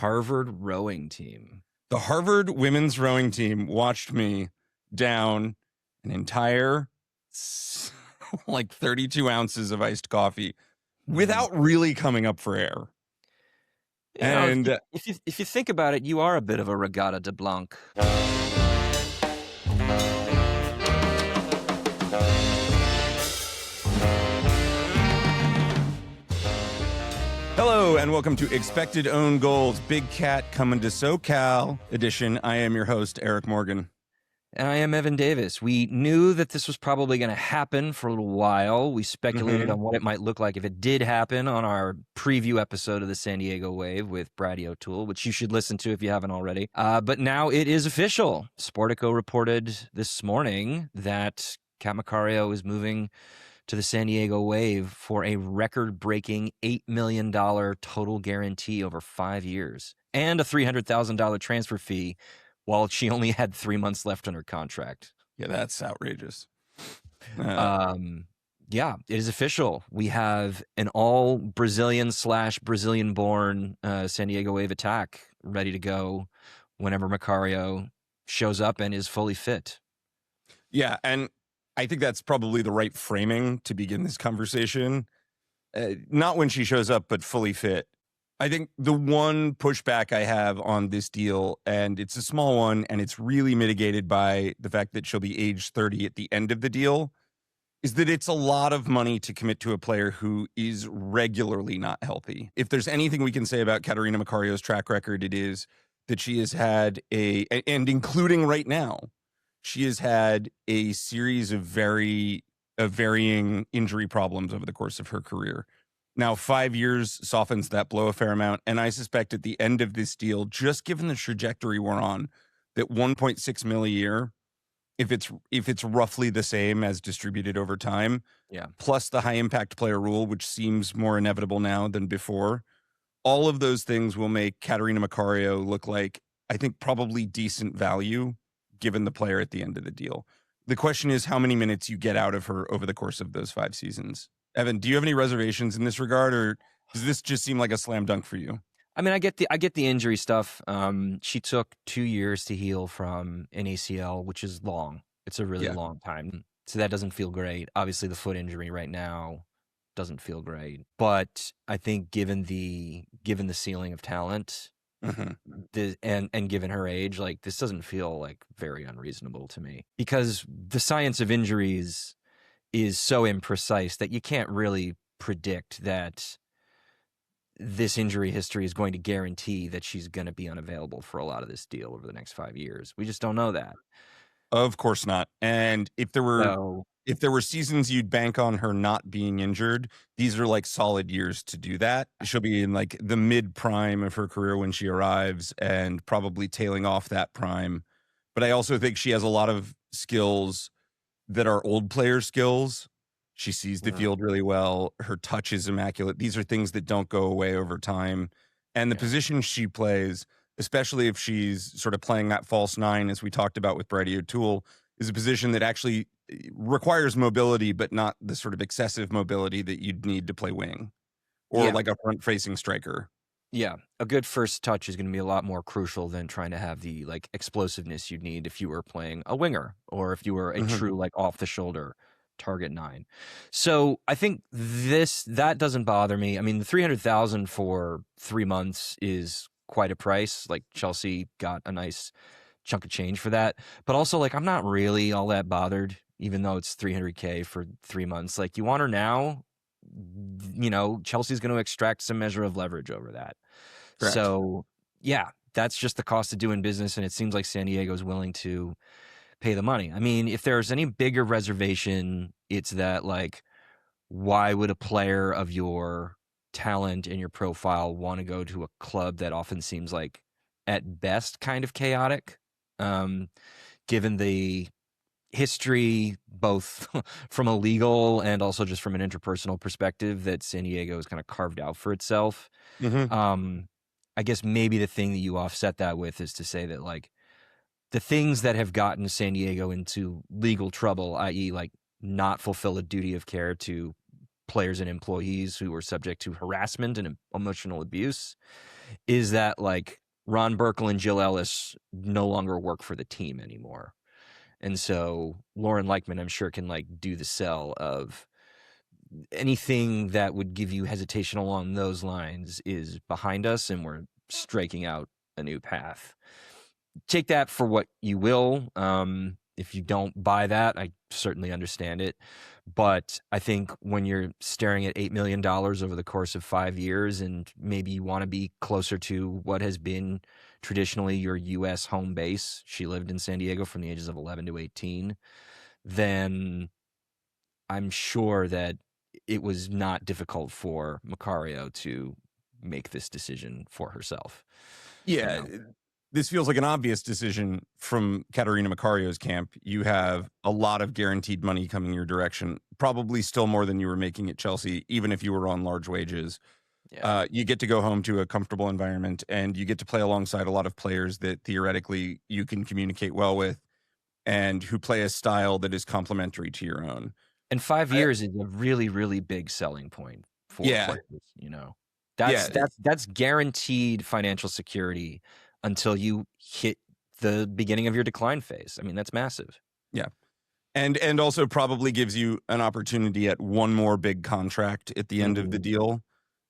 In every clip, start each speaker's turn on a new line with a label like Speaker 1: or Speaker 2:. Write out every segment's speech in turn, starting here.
Speaker 1: Harvard rowing team.
Speaker 2: The Harvard women's rowing team watched me down an entire 32 ounces of iced coffee without really coming up for air.
Speaker 1: And if you think about it, you are a bit of a Regatta de Blanc.
Speaker 2: Hello and welcome to Expected Own Goals, Big Cat Coming to SoCal edition. I am your host, Eric Morgan.
Speaker 1: And I am Evan Davis. We knew that this was probably going to happen for a little while. We speculated on what it might look like if it did happen on our preview episode of the San Diego Wave with Brady O'Toole, which you should listen to if you haven't already. But now it is official. Sportico reported this morning that Cat Macario is moving to the San Diego Wave for a record-breaking $8 million total guarantee over 5 years and a $300,000 transfer fee, while she only had 3 months left on her contract.
Speaker 2: Yeah, that's outrageous.
Speaker 1: Yeah, it is official. We have an all Brazilian/Brazilian-born San Diego Wave attack ready to go whenever Macario shows up and is fully fit.
Speaker 2: Yeah, and I think that's probably the right framing to begin this conversation. Not when she shows up, but fully fit. I think the one pushback I have on this deal, and it's a small one, and it's really mitigated by the fact that she'll be age 30 at the end of the deal, is that it's a lot of money to commit to a player who is regularly not healthy. If there's anything we can say about Katarina Macario's track record, it is that she has had and including right now, she has had a series of varying injury problems over the course of her career. Now, 5 years softens that blow a fair amount, and I suspect at the end of this deal, just given the trajectory we're on, that 1.6 mil a year, if it's roughly the same as distributed over time, plus the high impact player rule, which seems more inevitable now than before, all of those things will make Katarina Macario look like, I think, probably decent value given the player at the end of the deal. The question is how many minutes you get out of her over the course of those 5 seasons. Evan, do you have any reservations in this regard, or does this just seem like a slam dunk for you?
Speaker 1: I mean, I get the injury stuff. She took 2 years to heal from an ACL, which is long. It's a really long time. So that doesn't feel great. Obviously, the foot injury right now doesn't feel great. But I think given the ceiling of talent, and given her age, like, this doesn't feel like very unreasonable to me, because the science of injuries is so imprecise that you can't really predict that this injury history is going to guarantee that she's going to be unavailable for a lot of this deal over the next 5 years. We just don't know that.
Speaker 2: Of course not. And if there were seasons you'd bank on her not being injured, these are like solid years to do that. She'll be in like the mid prime of her career when she arrives, and probably tailing off that prime. But I also think she has a lot of skills that are old player skills. She sees the field really well. Her touch is immaculate. These are things that don't go away over time. And the position she plays, especially if she's sort of playing that false nine, as we talked about with Brady O'Toole, is a position that actually requires mobility, but not the sort of excessive mobility that you'd need to play wing or like a front-facing striker.
Speaker 1: Yeah, a good first touch is going to be a lot more crucial than trying to have the like explosiveness you'd need if you were playing a winger, or if you were a true like off the shoulder target nine. So I think that doesn't bother me. I mean, the $300,000 for 3 months is quite a price. Like, Chelsea got a nice chunk of change for that, but also, like, I'm not really all that bothered, even though it's $300K for 3 months. Like, you want her now, you know, Chelsea's going to extract some measure of leverage over that. Correct. So yeah, that's just the cost of doing business, and it seems like San Diego is willing to pay the money. I mean, if there's any bigger reservation, it's that, like, why would a player of your talent and your profile want to go to a club that often seems like, at best, kind of chaotic, given the history, both from a legal and also just from an interpersonal perspective, that San Diego has kind of carved out for itself. I guess maybe the thing that you offset that with is to say that, like, the things that have gotten San Diego into legal trouble, i.e. like not fulfill a duty of care to players and employees who were subject to harassment and emotional abuse, is that like Ron Burkle and Jill Ellis no longer work for the team anymore. And so Lauren Leichman, I'm sure, can like do the sell of anything that would give you hesitation along those lines is behind us, and we're striking out a new path. Take that for what you will. If you don't buy that, I certainly understand it. But I think when you're staring at $8 million over the course of 5 years, and maybe you want to be closer to what has been traditionally your U.S. home base, she lived in San Diego from the ages of 11 to 18, then I'm sure that it was not difficult for Macario to make this decision for herself.
Speaker 2: Yeah, this feels like an obvious decision from Katarina Macario's camp. You have a lot of guaranteed money coming your direction, probably still more than you were making at Chelsea, even if you were on large wages.
Speaker 1: Yeah.
Speaker 2: You get to go home to a comfortable environment, and you get to play alongside a lot of players that theoretically you can communicate well with and who play a style that is complementary to your own.
Speaker 1: And 5 years is a really, really big selling point for players, you know. That's guaranteed financial security until you hit the beginning of your decline phase. I mean, that's massive.
Speaker 2: Yeah. And also probably gives you an opportunity at one more big contract at the end of the deal,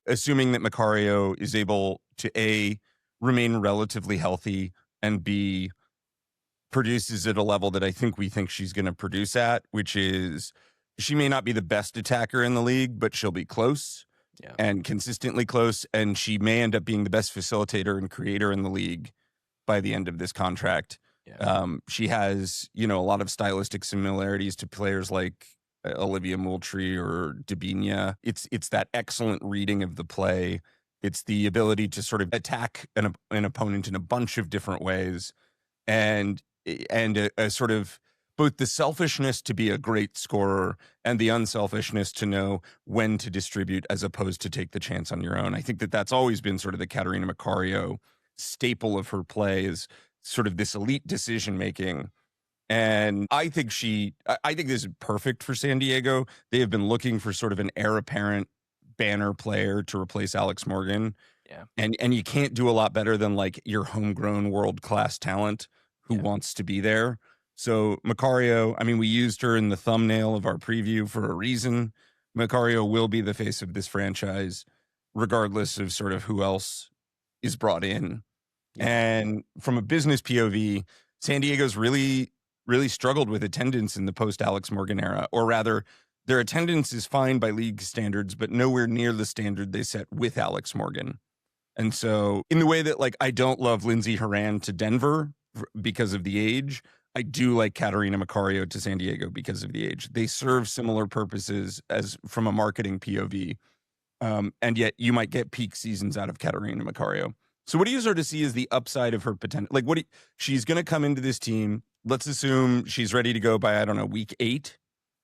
Speaker 2: assuming that Macario is able to A, remain relatively healthy, and B, produces at a level that I think we think she's going to produce at, which is she may not be the best attacker in the league, but she'll be close and consistently close. And she may end up being the best facilitator and creator in the league by the end of this contract. Yeah. She has, a lot of stylistic similarities to players like Olivia Moultrie or Dabinia. It's that excellent reading of the play. It's the ability to sort of attack an opponent in a bunch of different ways, and a sort of both the selfishness to be a great scorer and the unselfishness to know when to distribute as opposed to take the chance on your own. I think that's always been sort of the Katarina Macario staple of her play, is sort of this elite decision making. And I think this is perfect for San Diego. They have been looking for sort of an heir apparent banner player to replace Alex Morgan.
Speaker 1: Yeah.
Speaker 2: And you can't do a lot better than like your homegrown world-class talent who wants to be there. So Macario, I mean, we used her in the thumbnail of our preview for a reason. Macario will be the face of this franchise, regardless of sort of who else is brought in. Yeah. And from a business POV, San Diego's really, really struggled with attendance in the post-Alex Morgan era, or rather, their attendance is fine by league standards, but nowhere near the standard they set with Alex Morgan. And so in the way that, like, I don't love Lindsey Horan to Denver because of the age, I do like Katarina Macario to San Diego because of the age. They serve similar purposes as from a marketing POV. And yet you might get peak seasons out of Katarina Macario. So what do you sort of see as the upside of her potential? Like, she's going to come into this team. Let's assume she's ready to go by, I don't know, week 8,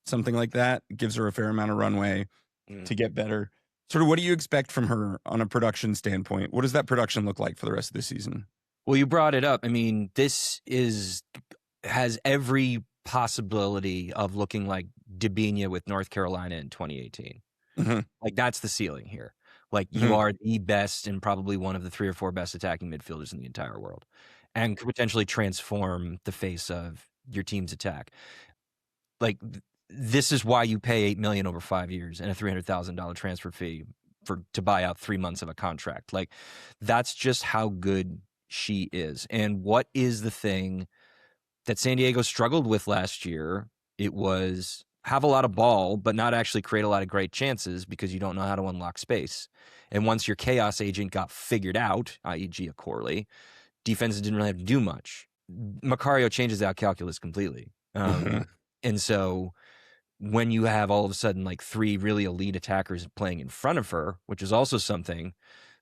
Speaker 2: something like that. It gives her a fair amount of runway to get better. Sort of what do you expect from her on a production standpoint? What does that production look like for the rest of the season?
Speaker 1: Well, you brought it up. I mean, this has every possibility of looking like Dabinia with North Carolina in 2018. Mm-hmm. Like, that's the ceiling here. Like, you are the best and probably one of the 3 or 4 best attacking midfielders in the entire world, and could potentially transform the face of your team's attack. Like, this is why you pay $8 million over 5 years and a $300,000 transfer fee to buy out 3 months of a contract. Like, that's just how good she is. And what is the thing that San Diego struggled with last year? It was have a lot of ball, but not actually create a lot of great chances because you don't know how to unlock space. And once your chaos agent got figured out, i.e. Gia Corley, defenses didn't really have to do much. Macario changes that calculus completely. And so when you have all of a sudden like 3 really elite attackers playing in front of her, which is also something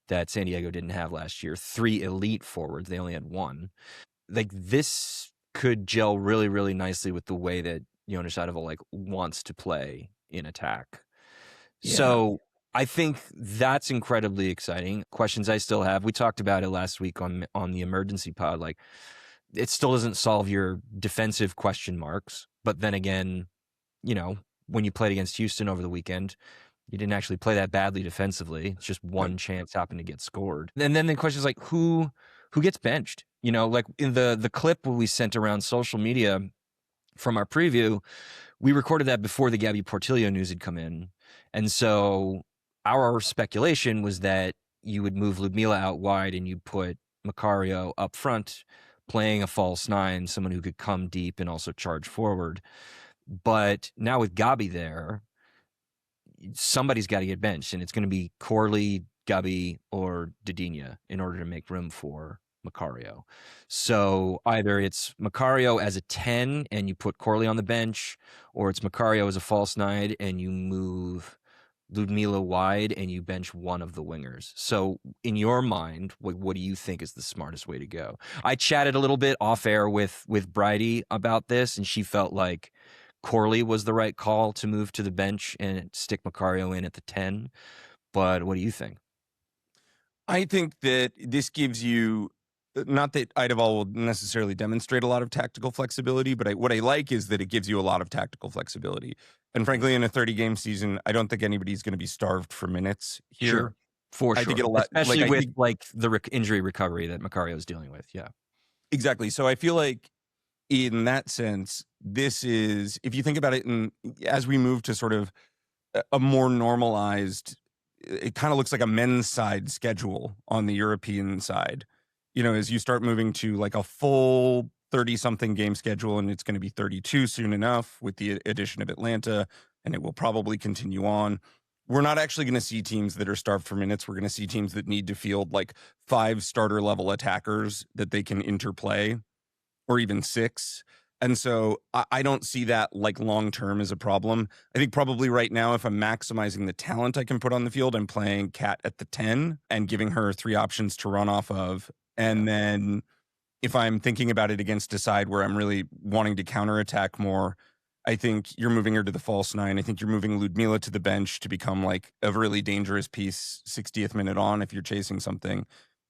Speaker 1: that San Diego didn't have last year, 3 elite forwards, they only had 1. Like, this could gel really, really nicely with the way that Jonas Adeva like wants to play in attack. Yeah. So I think that's incredibly exciting. Questions I still have. We talked about it last week on the emergency pod. Like, it still doesn't solve your defensive question marks. But then again, when you played against Houston over the weekend, You didn't actually play that badly defensively. It's just
Speaker 2: Yep.
Speaker 1: one chance happened to get scored. And then the question is like, who gets benched? You know, like in the clip we sent around social media from our preview, we recorded that before the Gabby Portillo news had come in. And so our speculation was that you would move Ludmila out wide and you'd put Macario up front playing a false nine, someone who could come deep and also charge forward. But now with Gabi there, somebody's got to get benched, and it's going to be Corley, Gabi, or Didinha in order to make room for Macario. So either it's Macario as a 10 and you put Corley on the bench, or it's Macario as a false nine and you move Ludmila wide and you bench one of the wingers. So in your mind, what do you think is the smartest way to go? I chatted a little bit off air with Bridie about this, and she felt like Corley was the right call to move to the bench and stick Macario in at the 10. But what do you think?
Speaker 2: I think that this gives you, not that Eidevall will necessarily demonstrate a lot of tactical flexibility, but what I like is that it gives you a lot of tactical flexibility. And frankly, in a 30-game season, I don't think anybody's going to be starved for minutes here.
Speaker 1: Sure. For
Speaker 2: I
Speaker 1: sure.
Speaker 2: think it'll
Speaker 1: especially with the injury recovery that Macario is dealing with. Yeah.
Speaker 2: Exactly. So I feel like in that sense, this is, if you think about it, as we move to sort of a more normalized, it kind of looks like a men's side schedule on the European side. You know, as you start moving to like a full 30-something game schedule, and it's going to be 32 soon enough with the addition of Atlanta, and it will probably continue on. We're not actually going to see teams that are starved for minutes. We're going to see teams that need to field like 5 starter level attackers that they can interplay, or even 6. And so I don't see that like long-term as a problem. I think probably right now, if I'm maximizing the talent I can put on the field, I'm playing Kat at the 10 and giving her 3 options to run off of. And then if I'm thinking about it against a side where I'm really wanting to counterattack more, I think you're moving her to the false 9. I think you're moving Ludmila to the bench to become like a really dangerous piece 60th minute on if you're chasing something.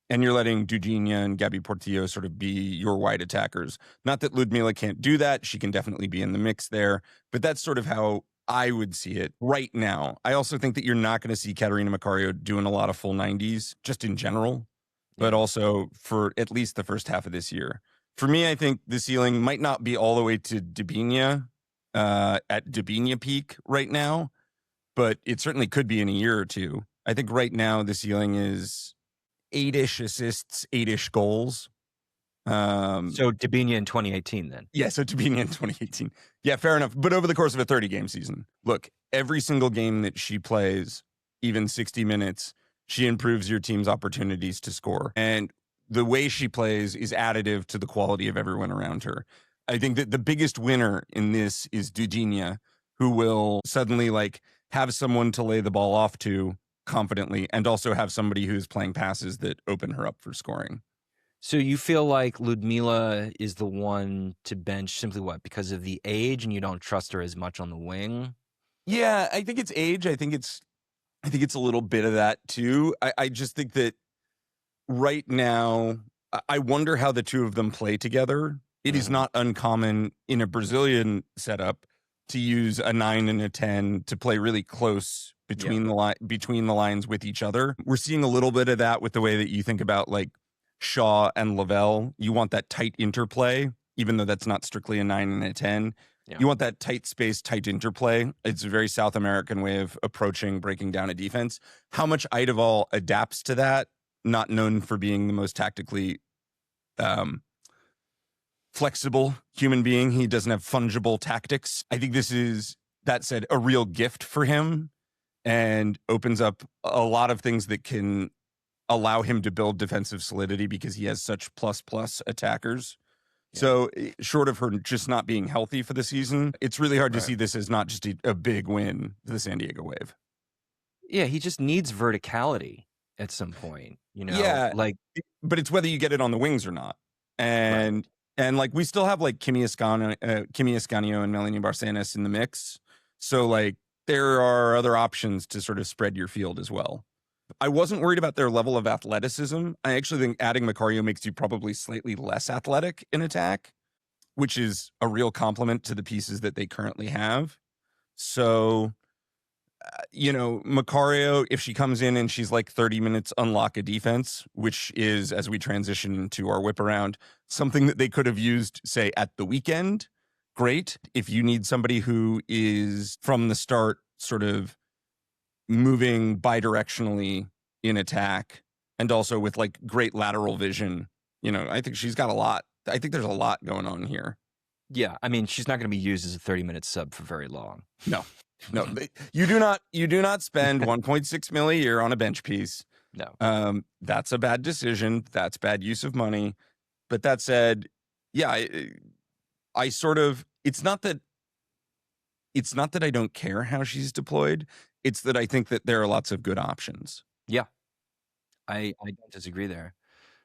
Speaker 2: And you're letting Dudinha and Gabby Portillo sort of be your wide attackers. Not that Ludmila can't do that. She can definitely be in the mix there. But that's sort of how I would see it right now. I also think that you're not going to see Catarina Macario doing a lot of full 90s, just in general, but also for at least the first half of this year. For me, I think the ceiling might not be all the way to Dudinha at Dudinha peak right now, but it certainly could be in a year or two. I think right now the ceiling is 8-ish assists, 8-ish goals.
Speaker 1: So Dudinha in 2018 then?
Speaker 2: Yeah, so Dudinha in 2018. Yeah, fair enough. But over the course of a 30-game season, look, every single game that she plays, even 60 minutes, she improves your team's opportunities to score. And the way she plays is additive to the quality of everyone around her. I think that the biggest winner in this is Dudinha, who will suddenly like have someone to lay the ball off to confidently, and also have somebody who's playing passes that open her up for scoring.
Speaker 1: So you feel like Ludmila is the one to bench simply what? Because of the age and you don't trust her as much on the wing?
Speaker 2: Yeah, I think it's age. I think it's a little bit of that too. I just think that right now, I wonder how the two of them play together. It is not uncommon in a Brazilian setup to use a 9 and a 10 to play really close between the lines with each other. We're seeing a little bit of that with the way that you think about like Shaw and Lavelle. You want that tight interplay, even though that's not strictly a 9 and a 10. Yeah. You want that tight space, tight interplay. It's a very South American way of breaking down a defense. How much Eidevall adapts to that, not known for being the most tactically flexible human being. He doesn't have fungible tactics. I think this is, that said, a real gift for him and opens up a lot of things that can allow him to build defensive solidity because he has such plus attackers. Yeah. So short of her just not being healthy for the season, it's really hard to see this as not just a big win for the San Diego Wave.
Speaker 1: Yeah, he just needs verticality at some point, you know?
Speaker 2: Yeah,
Speaker 1: like,
Speaker 2: but it's whether you get it on the wings or not. And like we still have like Kimi Ascanio and Melanie Barcenas in the mix. So like there are other options to sort of spread your field as well. I wasn't worried about their level of athleticism. I actually think adding Macario makes you probably slightly less athletic in attack, which is a real compliment to the pieces that they currently have. So Macario, if she comes in and she's like 30 minutes, unlock a defense, which is, as we transition into our whip around, something that they could have used, say, at the weekend. Great. If you need somebody who is from the start sort of moving bidirectionally in attack and also with like great lateral vision, I think she's got a lot. I think there's a lot going on here.
Speaker 1: Yeah, I mean, she's not going to be used as a 30-minute sub for very long.
Speaker 2: No, you do not spend 1.6 million a year on a bench piece.
Speaker 1: No,
Speaker 2: that's a bad decision. That's bad use of money. But that said, yeah, I sort of, it's not that I don't care how she's deployed. It's that I think that there are lots of good options.
Speaker 1: Yeah, I don't disagree there.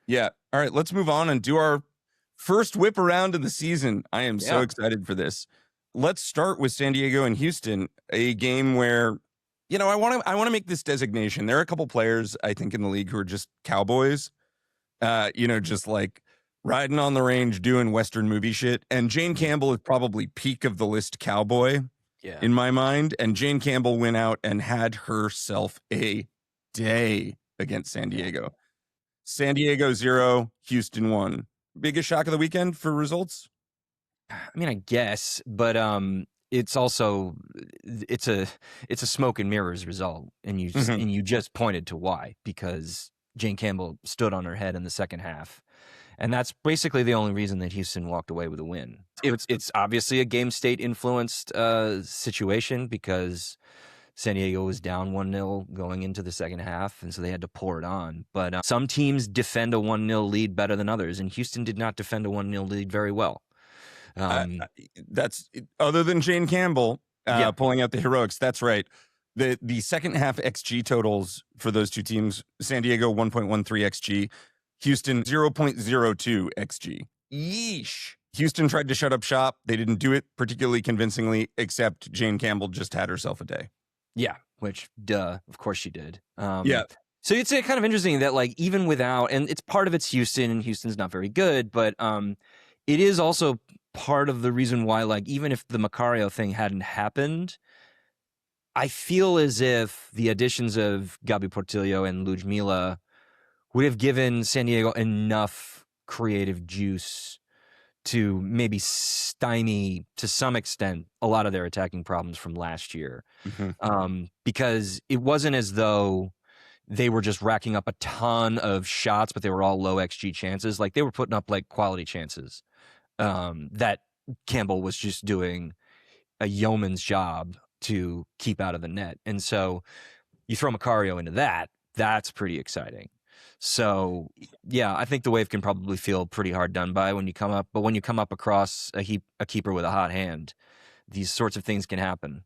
Speaker 2: Yeah. All right, let's move on and do our first whip around of the season. I am so excited for this. Let's start with San Diego and Houston, a game where, I want to make this designation. There are a couple players, I think, in the league who are just cowboys, just like riding on the range doing Western movie shit. And Jane Campbell is probably peak of the list cowboy in my mind. And Jane Campbell went out and had herself a day against San Diego. San Diego 0, Houston 1. Biggest shock of the weekend for results?
Speaker 1: I mean, I guess, but it's also it's a smoke and mirrors result, and you just pointed to why, because Jane Campbell stood on her head in the second half, and that's basically the only reason that Houston walked away with a win. It's obviously a game state influenced situation because San Diego was down 1-0 going into the second half, and so they had to pour it on. But some teams defend a 1-0 lead better than others, and Houston did not defend a 1-0 lead very well.
Speaker 2: That's other than Jane Campbell pulling out the heroics. That's right. The second half XG totals for those two teams: San Diego 1.13 XG, Houston 0.02 XG. Yeesh. Houston tried to shut up shop. They didn't do it particularly convincingly, except Jane Campbell just had herself a day.
Speaker 1: Yeah, which, of course she did.
Speaker 2: Yeah.
Speaker 1: So it's kind of interesting that, like, even without, and it's part of it's Houston, and Houston's not very good, but it is also part of the reason why, like, even if the Macario thing hadn't happened, I feel as if the additions of Gabi Portillo and Ludmila would have given San Diego enough creative juice to maybe stymie, to some extent, a lot of their attacking problems from last year. Because it wasn't as though they were just racking up a ton of shots, but they were all low XG chances. Like, they were putting up, like, quality chances that Campbell was just doing a yeoman's job to keep out of the net. And so you throw Macario into that, that's pretty exciting. So, yeah, I think the Wave can probably feel pretty hard done by when you come up. But when you come up across a keeper with a hot hand, these sorts of things can happen.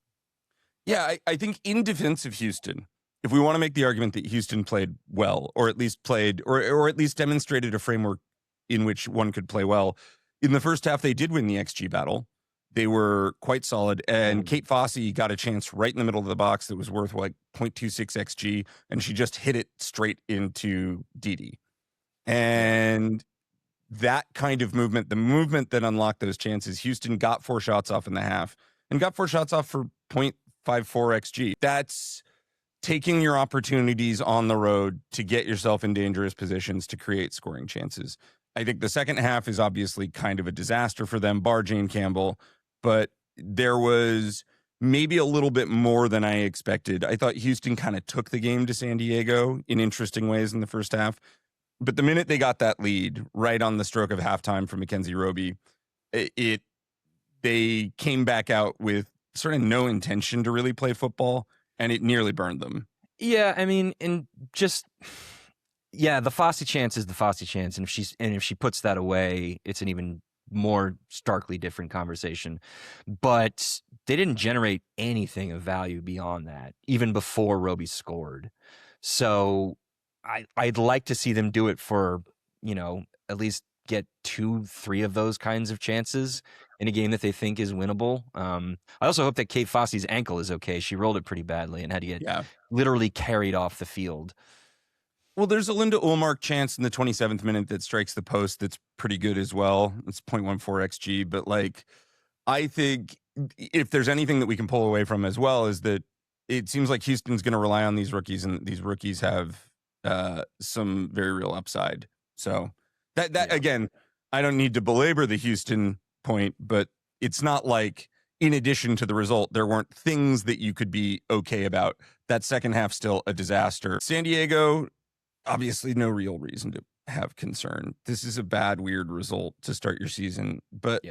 Speaker 2: Yeah, I think in defense of Houston, if we want to make the argument that Houston played well, or at least played, or at least demonstrated a framework in which one could play well, in the first half, they did win the XG battle. They were quite solid. And Kate Fossey got a chance right in the middle of the box that was worth like 0.26 XG, and she just hit it straight into Didi. And that kind of movement, the movement that unlocked those chances, Houston got 4 shots off in the half and got 4 shots off for 0.54 XG. That's taking your opportunities on the road to get yourself in dangerous positions to create scoring chances. I think the second half is obviously kind of a disaster for them, bar Jane Campbell, but there was maybe a little bit more than I expected. I thought Houston kind of took the game to San Diego in interesting ways in the first half. But the minute they got that lead, right on the stroke of halftime from Mackenzie Roby, they came back out with sort of no intention to really play football, and it nearly burned them.
Speaker 1: Yeah, I mean, the Fossey chance is the Fossey chance, and if she puts that away, it's an even more starkly different conversation. But they didn't generate anything of value beyond that, even before Roby scored. So I'd like to see them do it for, at least get 2-3 of those kinds of chances in a game that they think is winnable. I also hope that Kate Fossey's ankle is okay. She rolled it pretty badly and had to get literally carried off the field.
Speaker 2: Well, there's a Linda Ulmark chance in the 27th minute that strikes the post that's pretty good as well. It's 0.14 XG, but like, I think if there's anything that we can pull away from as well is that it seems like Houston's going to rely on these rookies, and these rookies have some very real upside. So that again, I don't need to belabor the Houston point, but it's not like in addition to the result, there weren't things that you could be okay about. That second half still a disaster. San Diego, obviously no real reason to have concern. This is a bad, weird result to start your season. But,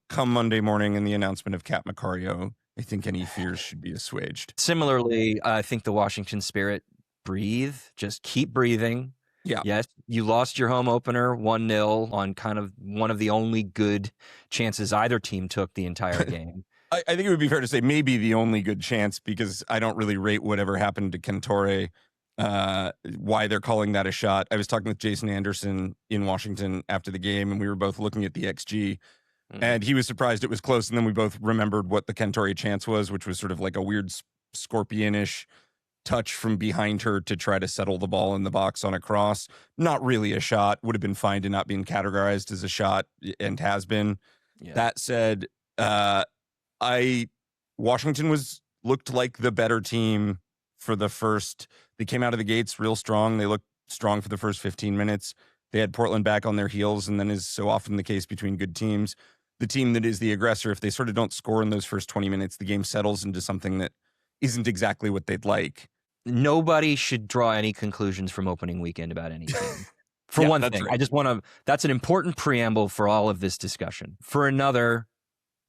Speaker 2: come Monday morning and the announcement of Cat Macario, I think any fears should be assuaged.
Speaker 1: Similarly, I think the Washington Spirit, breathe, just keep breathing.
Speaker 2: Yeah.
Speaker 1: Yes, you lost your home opener 1-0 on kind of one of the only good chances either team took the entire game.
Speaker 2: I think it would be fair to say maybe the only good chance, because I don't really rate whatever happened to Cantore, why they're calling that a shot. I was talking with Jason Anderson in Washington after the game, and we were both looking at the XG, and he was surprised it was close, and then we both remembered what the Cantore chance was, which was sort of like a weird scorpionish touch from behind her to try to settle the ball in the box on a cross. Not really a shot. Would have been fine to not being categorized as a shot, and has been. Yeah. That said, Washington looked like the better team for the first. They came out of the gates real strong. They looked strong for the first 15 minutes. They had Portland back on their heels, and then, is so often the case between good teams, the team that is the aggressor, if they sort of don't score in those first 20 minutes, the game settles into something that isn't exactly what they'd like.
Speaker 1: Nobody should draw any conclusions from opening weekend about any team. For one thing, right. I just want to, that's an important preamble for all of this discussion. For another,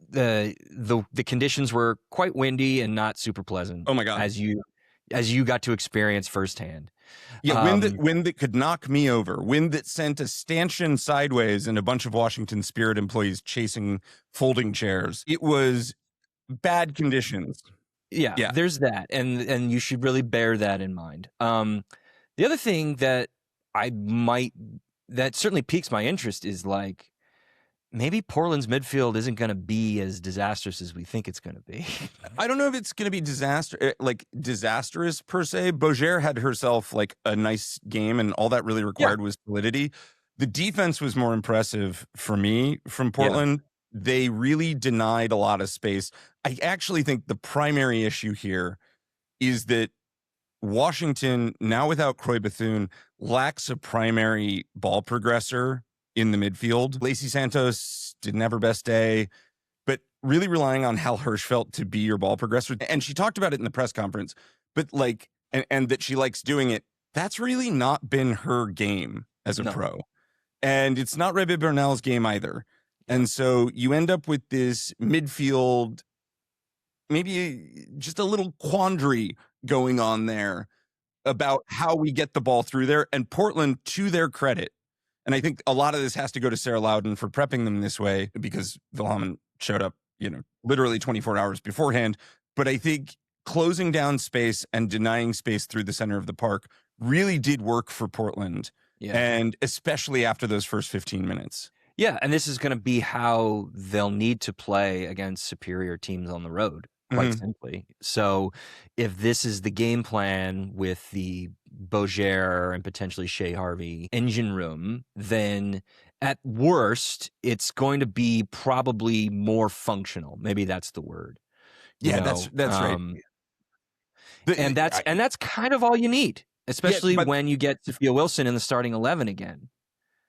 Speaker 1: the conditions were quite windy and not super pleasant.
Speaker 2: Oh my God.
Speaker 1: As you got to experience firsthand.
Speaker 2: Yeah, wind that could knock me over. Wind that sent a stanchion sideways and a bunch of Washington Spirit employees chasing folding chairs. It was bad conditions.
Speaker 1: Yeah, there's that, and you should really bear that in mind. The other thing that that certainly piques my interest is, like, maybe Portland's midfield isn't going to be as disastrous as we think it's going to be.
Speaker 2: I don't know if it's going to be disastrous per se. Bauger had herself like a nice game, and all that really required was solidity. The defense was more impressive for me from Portland. Yeah. They really denied a lot of space. I actually think the primary issue here is that Washington, now without Croy Bethune, lacks a primary ball progressor in the midfield. Lacey Santos didn't have her best day, but really relying on Hal Hirschfeld to be your ball progressor. And she talked about it in the press conference, but like, and that she likes doing it. That's really not been her game as a pro. And it's not Rebe Bernal's game either. And so you end up with this midfield, maybe just a little quandary going on there about how we get the ball through there. And Portland, to their credit, and I think a lot of this has to go to Sarah Loudon for prepping them this way, because Wilhelm showed up, literally 24 hours beforehand. But I think closing down space and denying space through the center of the park really did work for Portland. Yeah. And especially after those first 15 minutes.
Speaker 1: Yeah, and this is going to be how they'll need to play against superior teams on the road, quite simply. So if this is the game plan with the Bauger and potentially Shea Harvey engine room, then at worst, it's going to be probably more functional. Maybe that's the word.
Speaker 2: Yeah, that's right.
Speaker 1: And that's kind of all you need, especially when you get Sophia Wilson in the starting 11 again.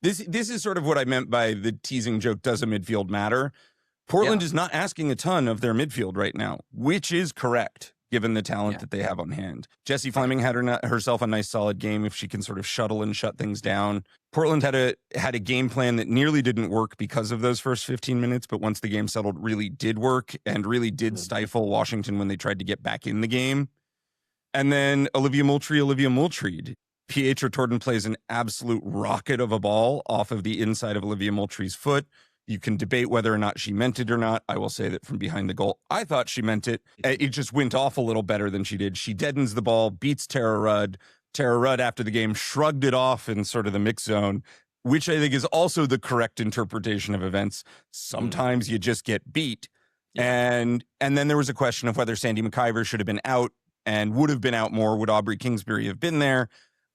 Speaker 2: This is sort of what I meant by the teasing joke, does a midfield matter? Portland is not asking a ton of their midfield right now, which is correct, given the talent that they have on hand. Jessie Fleming had herself a nice solid game if she can sort of shuttle and shut things down. Portland had a game plan that nearly didn't work because of those first 15 minutes, but once the game settled, really did work and really did stifle Washington when they tried to get back in the game. And then Olivia Moultrie. Pietro Torden plays an absolute rocket of a ball off of the inside of Olivia Moultrie's foot. You can debate whether or not she meant it or not. I will say that from behind the goal, I thought she meant it. It just went off a little better than she did. She deadens the ball, beats Tara Rudd. Tara Rudd, after the game, shrugged it off in sort of the mix zone, which I think is also the correct interpretation of events. Sometimes you just get beat. And then there was a question of whether Sandy McIver should have been out and would have been out more. Would Aubrey Kingsbury have been there?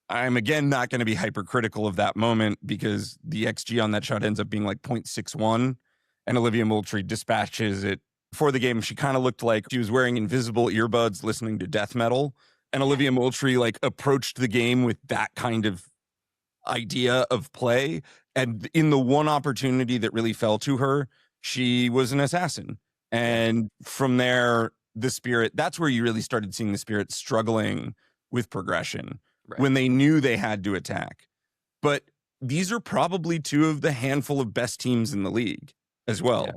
Speaker 2: I'm, again, not going to be hypercritical of that moment because the XG on that shot ends up being like 0.61, and Olivia Moultrie dispatches it Before the game, she kind of looked like she was wearing invisible earbuds listening to death metal. And Olivia Moultrie like approached the game with that kind of idea of play. And in the one opportunity that really fell to her, she was an assassin. And from there, the Spirit, that's where you really started seeing the Spirit struggling with progression when they knew they had to attack. But these are probably two of the handful of best teams in the league as well. Yeah.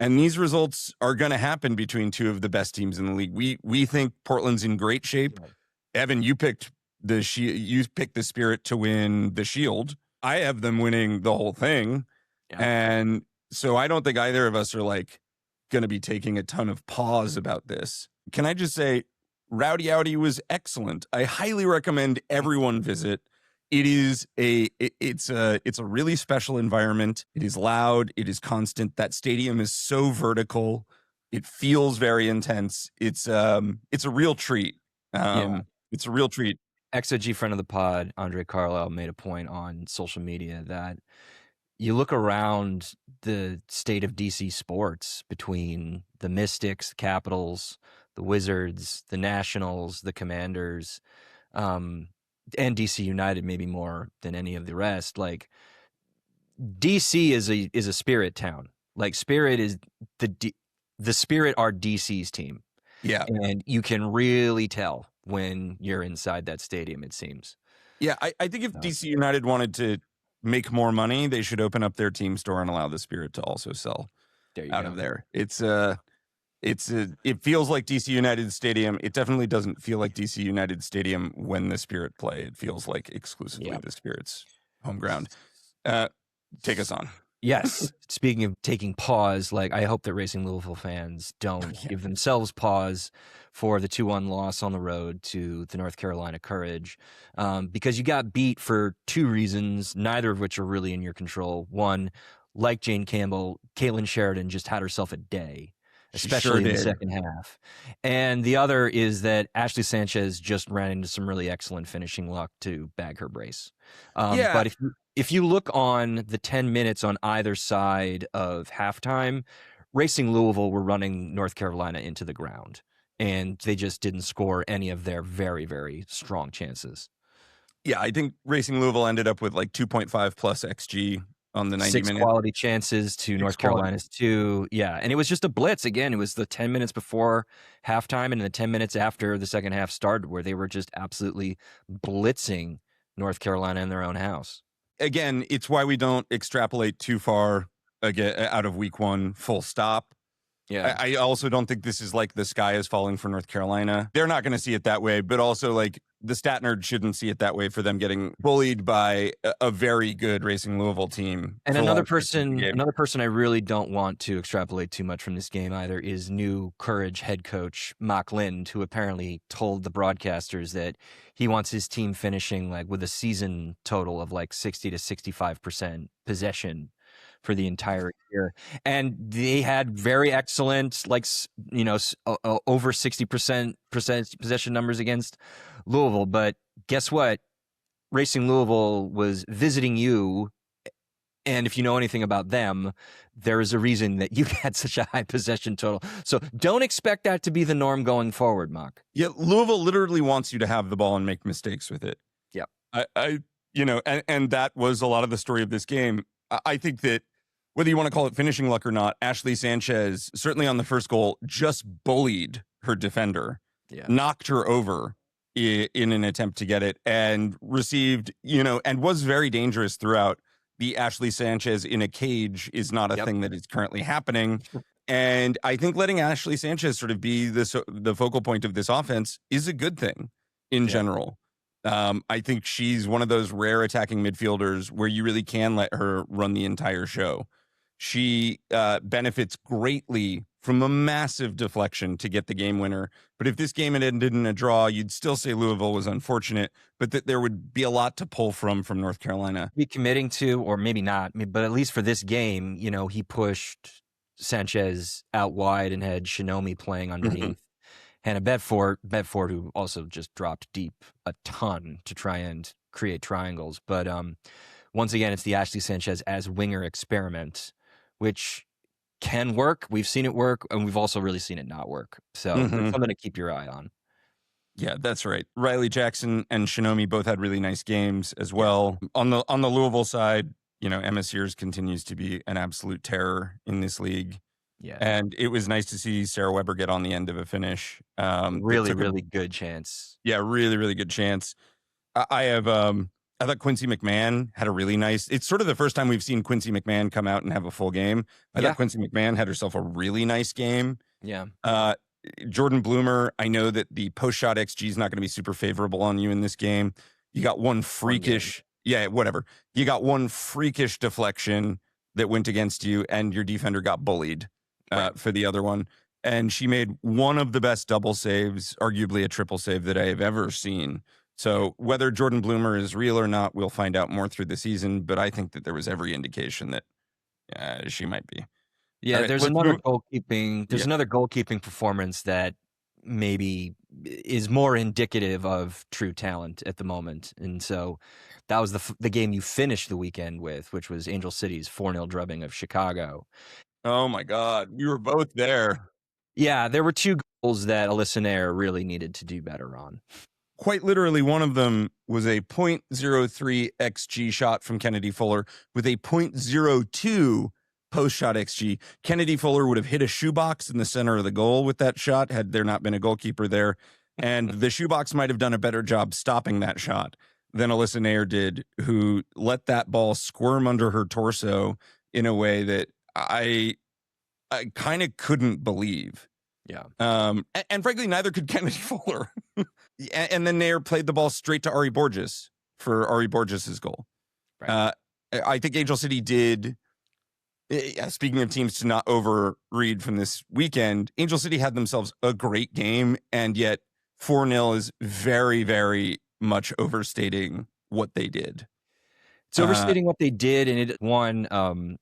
Speaker 2: And these results are going to happen between two of the best teams in the league. We think Portland's in great shape. Evan, you picked the Spirit to win the Shield. I have them winning the whole thing. Yeah. And so I don't think either of us are like going to be taking a ton of pause about this. Can I just say Rowdy Outy was excellent. I highly recommend everyone visit. It's a really special environment. It is loud. It is constant. That stadium is so vertical. It feels very intense. It's a real treat. It's a real treat.
Speaker 1: XOG friend of the pod, Andre Carlisle, made a point on social media that you look around the state of DC sports between the Mystics, the Capitals, the Wizards, the Nationals, the Commanders, and DC United, maybe more than any of the rest. Like DC is a Spirit town. Like Spirit is the Spirit are DC's team.
Speaker 2: Yeah,
Speaker 1: and you can really tell when you're inside that stadium. It seems.
Speaker 2: Yeah, I think if DC United wanted to make more money, they should open up their team store and allow the Spirit to also sell out of there. It feels like DC United Stadium. It definitely doesn't feel like DC United Stadium when the Spirit play. It feels like exclusively the Spirit's home ground. Take us on.
Speaker 1: Yes. Speaking of taking pause, like I hope that Racing Louisville fans don't give themselves pause for the 2-1 loss on the road to the North Carolina Courage, because you got beat for two reasons, neither of which are really in your control. One, like Jane Campbell, Caitlin Sheridan just had herself a day, especially in the second half. And the other is that Ashley Sanchez just ran into some really excellent finishing luck to bag her brace. But if you look on the 10 minutes on either side of halftime, Racing Louisville were running North Carolina into the ground, and they just didn't score any of their very, very strong chances.
Speaker 2: Yeah, I think Racing Louisville ended up with like 2.5 plus XG on the 90 minutes.
Speaker 1: 6 quality chances to North Carolina's 2. Yeah, and it was just a blitz. Again, it was the 10 minutes before halftime and the 10 minutes after the second half started where they were just absolutely blitzing North Carolina in their own house.
Speaker 2: Again, it's why we don't extrapolate too far out of week one, full stop.
Speaker 1: Yeah.
Speaker 2: I also don't think this is like the sky is falling for North Carolina. They're not going to see it that way, but also like the stat nerd shouldn't see it that way for them getting bullied by a very good Racing Louisville team.
Speaker 1: And another person I really don't want to extrapolate too much from this game either is new Courage head coach Mock Lind, who apparently told the broadcasters that he wants his team finishing like with a season total of like 60 to 65% possession for the entire year. And they had very excellent, like, over 60% possession numbers against Louisville. But guess what? Racing Louisville was visiting you. And if you know anything about them, there is a reason that you had such a high possession total. So don't expect that to be the norm going forward, Mock.
Speaker 2: Yeah, Louisville literally wants you to have the ball and make mistakes with it.
Speaker 1: Yeah.
Speaker 2: And that was a lot of the story of this game. I think that whether you want to call it finishing luck or not, Ashley Sanchez, certainly on the first goal, just bullied her defender, knocked her over in an attempt to get it, and received, and was very dangerous throughout. The Ashley Sanchez in a cage is not a thing that is currently happening. And I think letting Ashley Sanchez sort of be the focal point of this offense is a good thing in general. I think she's one of those rare attacking midfielders where you really can let her run the entire show. She benefits greatly from a massive deflection to get the game winner. But if this game had ended in a draw, you'd still say Louisville was unfortunate, but that there would be a lot to pull from North Carolina.
Speaker 1: Be committing to, or maybe not, but at least for this game, he pushed Sanchez out wide and had Shinomi playing underneath. Hannah Bedford, who also just dropped deep a ton to try and create triangles. But once again, it's the Ashley Sanchez as winger experiment, which can work. We've seen it work, and we've also really seen it not work. So it's something to keep your eye on.
Speaker 2: Yeah, that's right. Riley Jackson and Shinomi both had really nice games as well. Yeah. On the Louisville side, Emma Sears continues to be an absolute terror in this league.
Speaker 1: Yeah.
Speaker 2: And it was nice to see Sarah Weber get on the end of a finish.
Speaker 1: Really good chance.
Speaker 2: Yeah, really, really good chance. I thought Quincy McMahon had a really nice, it's sort of the first time we've seen Quincy McMahon come out and have a full game. I thought Quincy McMahon had herself a really nice game.
Speaker 1: Yeah.
Speaker 2: Jordan Bloomer, I know that the post-shot XG is not going to be super favorable on you in this game. You got one freakish, You got one freakish deflection that went against you, and your defender got bullied for the other one. And she made one of the best double saves, arguably a triple save that I have ever seen. So whether Jordan Bloomer is real or not, we'll find out more through the season. But I think that there was every indication that she might be.
Speaker 1: Yeah, right, there's another goalkeeping performance that maybe is more indicative of true talent at the moment. And so that was the game you finished the weekend with, which was Angel City's 4-0 drubbing of Chicago.
Speaker 2: Oh my God, we were both there.
Speaker 1: Yeah, there were two goals that Alyssa Nair really needed to do better on.
Speaker 2: Quite literally, one of them was a .03 XG shot from Kennedy Fuller with a .02 post-shot XG. Kennedy Fuller would have hit a shoebox in the center of the goal with that shot had there not been a goalkeeper there. And the shoebox might have done a better job stopping that shot than Alyssa Nair did, who let that ball squirm under her torso in a way that I kind of couldn't believe.
Speaker 1: Yeah.
Speaker 2: And frankly, neither could Kennedy Fuller. And then Nair played the ball straight to Ari Borges for Ari Borges' goal. Right. I think Angel City did. Speaking of teams to not overread from this weekend, Angel City had themselves a great game, and yet 4-0 is very, very much overstating what they did.
Speaker 1: It's overstating what they did, and it won.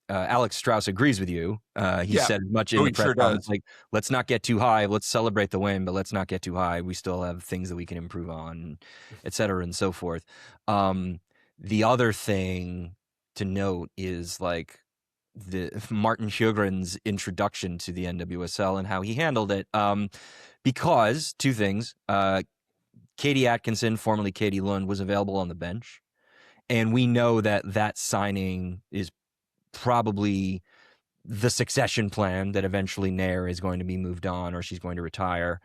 Speaker 1: Alex Strauss agrees with you. He said much in the press conference, like, let's not get too high. Let's celebrate the win, but let's not get too high. We still have things that we can improve on, et cetera, and so forth. The other thing to note is like the Martin Sjögren's introduction to the NWSL and how he handled it. Because two things, Katie Atkinson, formerly Katie Lund, was available on the bench. And we know that signing is probably the succession plan that eventually Nair is going to be moved on or she's going to retire.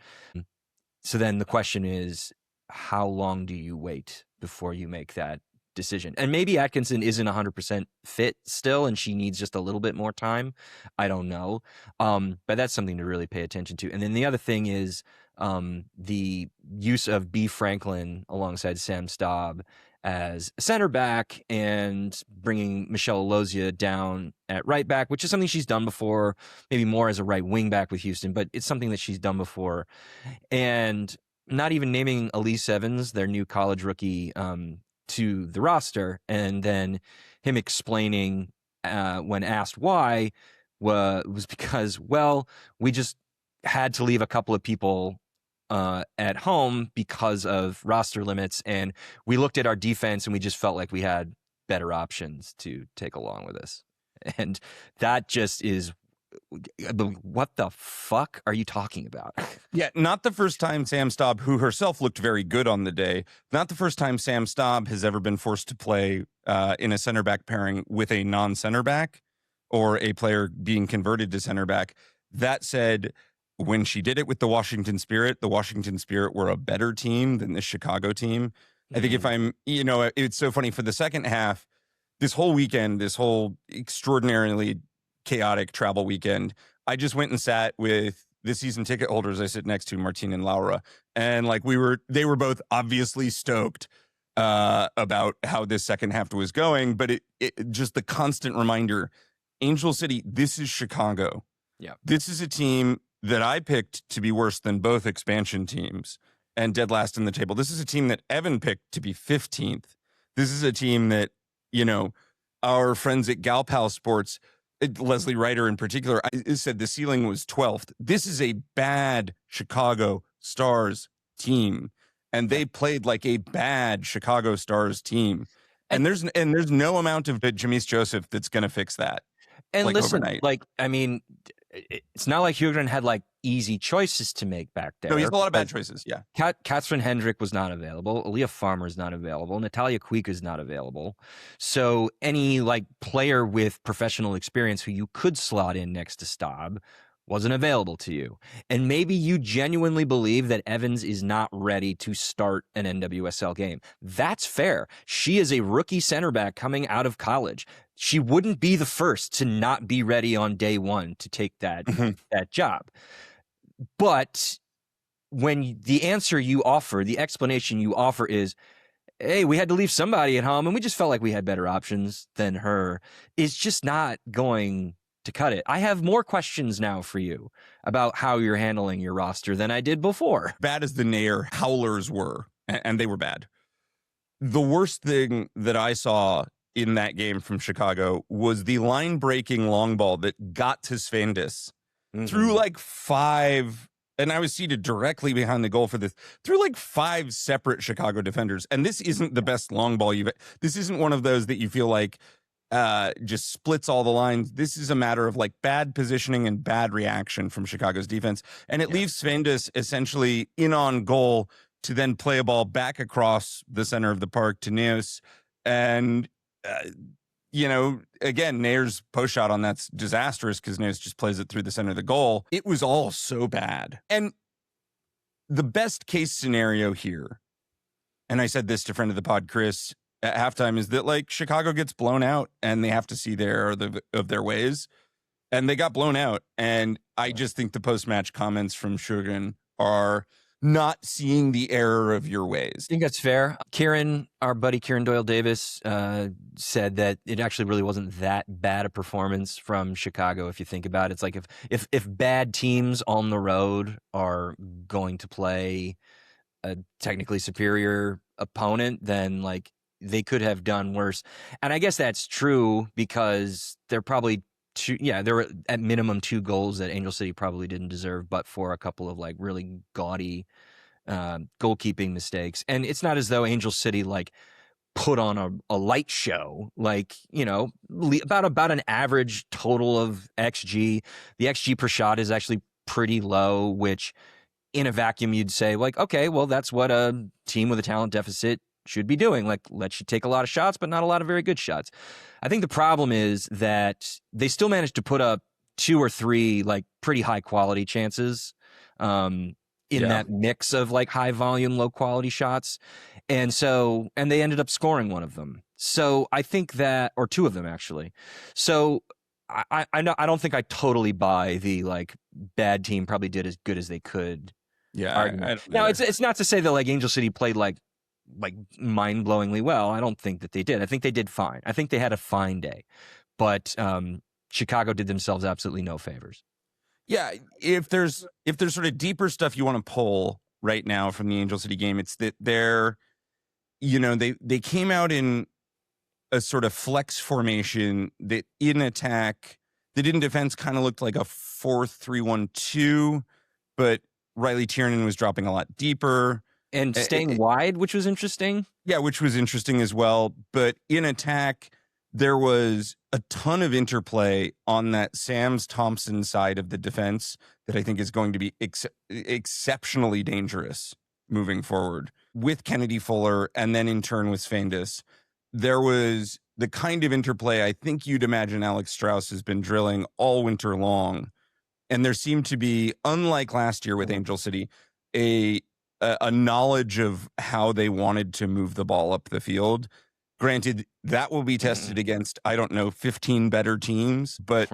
Speaker 1: So then the question is, how long do you wait before you make that decision? And maybe Atkinson isn't 100% fit still and she needs just a little bit more time. I don't know. But that's something to really pay attention to. And then the other thing is the use of B. Franklin alongside Sam Staub as a center back and bringing Michelle Alozia down at right back, which is something she's done before, maybe more as a right wing back with Houston, but it's something that she's done before. And not even naming Elise Evans, their new college rookie, to the roster, and then him explaining when asked why was because, well, we just had to leave a couple of people at home because of roster limits, and we looked at our defense and we just felt like we had better options to take along with us. And that just is, what the fuck are you talking about?
Speaker 2: Yeah, not the first time Sam Staub, who herself looked very good on the day, not the first time Sam Staub has ever been forced to play in a center back pairing with a non-center back or a player being converted to center back. That said, when she did it with the Washington Spirit were a better team than the Chicago team. I think if I'm, it's so funny for the second half, this whole weekend, this whole extraordinarily chaotic travel weekend, I just went and sat with the season ticket holders I sit next to, Martine and Laura. And like they were both obviously stoked about how this second half was going, but it just the constant reminder, Angel City, this is Chicago.
Speaker 1: Yeah.
Speaker 2: This is a team that I picked to be worse than both expansion teams and dead last in the table. This is a team that Evan picked to be 15th. This is a team that, our friends at Galpal Sports, Leslie Ryder in particular, said the ceiling was 12th. This is a bad Chicago Stars team, and they played like a bad Chicago Stars team. And there's no amount of Jamise Joseph that's going to fix that.
Speaker 1: And listen,
Speaker 2: overnight.
Speaker 1: like, I mean, it's not like Hugren had like easy choices to make back there.
Speaker 2: No, he has a lot of bad choices. Yeah.
Speaker 1: Katrin Hendrick was not available. Aaliyah Farmer is not available. Natalia Kuika is not available. So any like player with professional experience who you could slot in next to Staub wasn't available to you. And maybe you genuinely believe that Evans is not ready to start an NWSL game. That's fair. She is a rookie center back coming out of college. She wouldn't be the first to not be ready on day one to take that job. But when the answer you offer, the explanation you offer is, hey, we had to leave somebody at home and we just felt like we had better options than her, is just not going to cut it. I have more questions now for you about how you're handling your roster than I did before.
Speaker 2: Bad as the Nair howlers were, and they were bad. The worst thing that I saw in that game from Chicago was the line-breaking long ball that got to Svendis through like 5, and I was seated directly behind the goal for this, through like 5 separate Chicago defenders. And this isn't the best long ball this isn't one of those that you feel like just splits all the lines. This is a matter of like bad positioning and bad reaction from Chicago's defense. And it leaves Svendis essentially in on goal to then play a ball back across the center of the park to Neos. And, again, Nair's post shot on that's disastrous because Neos just plays it through the center of the goal. It was all so bad. And the best case scenario here, and I said this to friend of the pod, Chris, at halftime, is that like Chicago gets blown out and they have to see of their ways, and they got blown out. And I just think the post-match comments from Shugan are not seeing the error of your ways.
Speaker 1: I think that's fair. Our buddy Kieran Doyle Davis said that it actually really wasn't that bad a performance from Chicago. If you think about it, it's like if bad teams on the road are going to play a technically superior opponent, then like they could have done worse. And I guess that's true because they're probably there were at minimum 2 goals that Angel City probably didn't deserve, but for a couple of like really gaudy goalkeeping mistakes. And it's not as though Angel City like put on a light show, like, about an average total of XG. The XG per shot is actually pretty low, which in a vacuum you'd say like, okay, well, that's what a team with a talent deficit should be doing. Like, let you take a lot of shots, but not a lot of very good shots. I think the problem is that they still managed to put up 2 or 3 like pretty high quality chances in that mix of like high volume, low quality shots. And they ended up scoring one of them. So I think that, or 2 of them actually. So I don't think I totally buy the like bad team probably did as good as they could.
Speaker 2: Yeah.
Speaker 1: Now it's not to say that like Angel City played like mind-blowingly well. I don't think that they did. I think they did fine. I think they had a fine day. But Chicago did themselves absolutely no favors.
Speaker 2: Yeah, if there's sort of deeper stuff you want to pull right now from the Angel City game, it's that they came out in a sort of flex formation that in attack, that in defense kind of looked like a 4-3-1-2, but Riley Tiernan was dropping a lot deeper.
Speaker 1: And staying wide, which was interesting.
Speaker 2: Yeah, which was interesting as well. But in attack, there was a ton of interplay on that Sams Thompson side of the defense that I think is going to be exceptionally dangerous moving forward with Kennedy Fuller and then in turn with Svendis. There was the kind of interplay I think you'd imagine Alex Strauss has been drilling all winter long. And there seemed to be, unlike last year with Angel City, a knowledge of how they wanted to move the ball up the field. Granted, that will be tested against, 15 better teams, but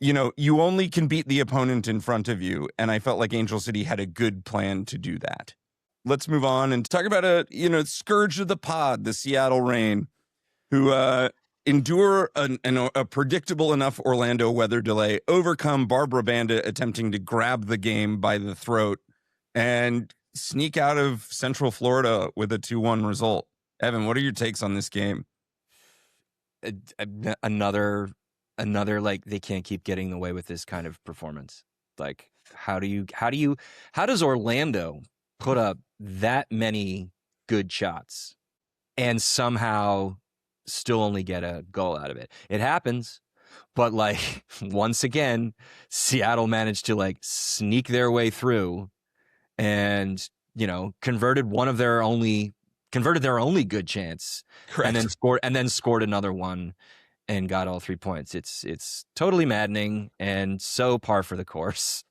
Speaker 2: you only can beat the opponent in front of you. And I felt like Angel City had a good plan to do that. Let's move on and talk about a scourge of the pod, the Seattle Reign, who endure a predictable enough Orlando weather delay, overcome Barbara Banda attempting to grab the game by the throat, and sneak out of Central Florida with a 2-1 result. Evan, what are your takes on this game?
Speaker 1: Another like they can't keep getting away with this kind of performance. Like how does Orlando put up that many good shots and somehow still only get a goal out of it? It happens. But like once again, Seattle managed to like sneak their way through and, converted their only good chance.
Speaker 2: Correct.
Speaker 1: And then scored another one and got all 3 points. It's totally maddening and so par for the course.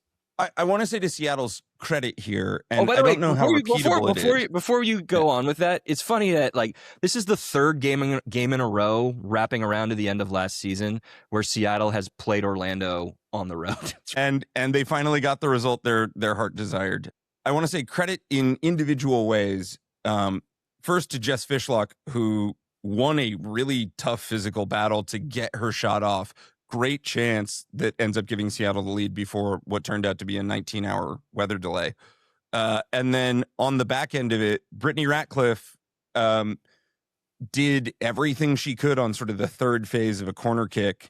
Speaker 2: I want to say to Seattle's credit here, and
Speaker 1: by the
Speaker 2: I
Speaker 1: way,
Speaker 2: don't know how repeatable it is.
Speaker 1: Before you go on with that, it's funny that like this is the third game in a row, wrapping around to the end of last season, where Seattle has played Orlando on the road,
Speaker 2: and they finally got the result their heart desired. I want to say credit in individual ways. First to Jess Fishlock, who won a really tough physical battle to get her shot off. Great chance that ends up giving Seattle the lead before what turned out to be a 19-hour weather delay. And then on the back end of it, Brittany Ratcliffe did everything she could on sort of the third phase of a corner kick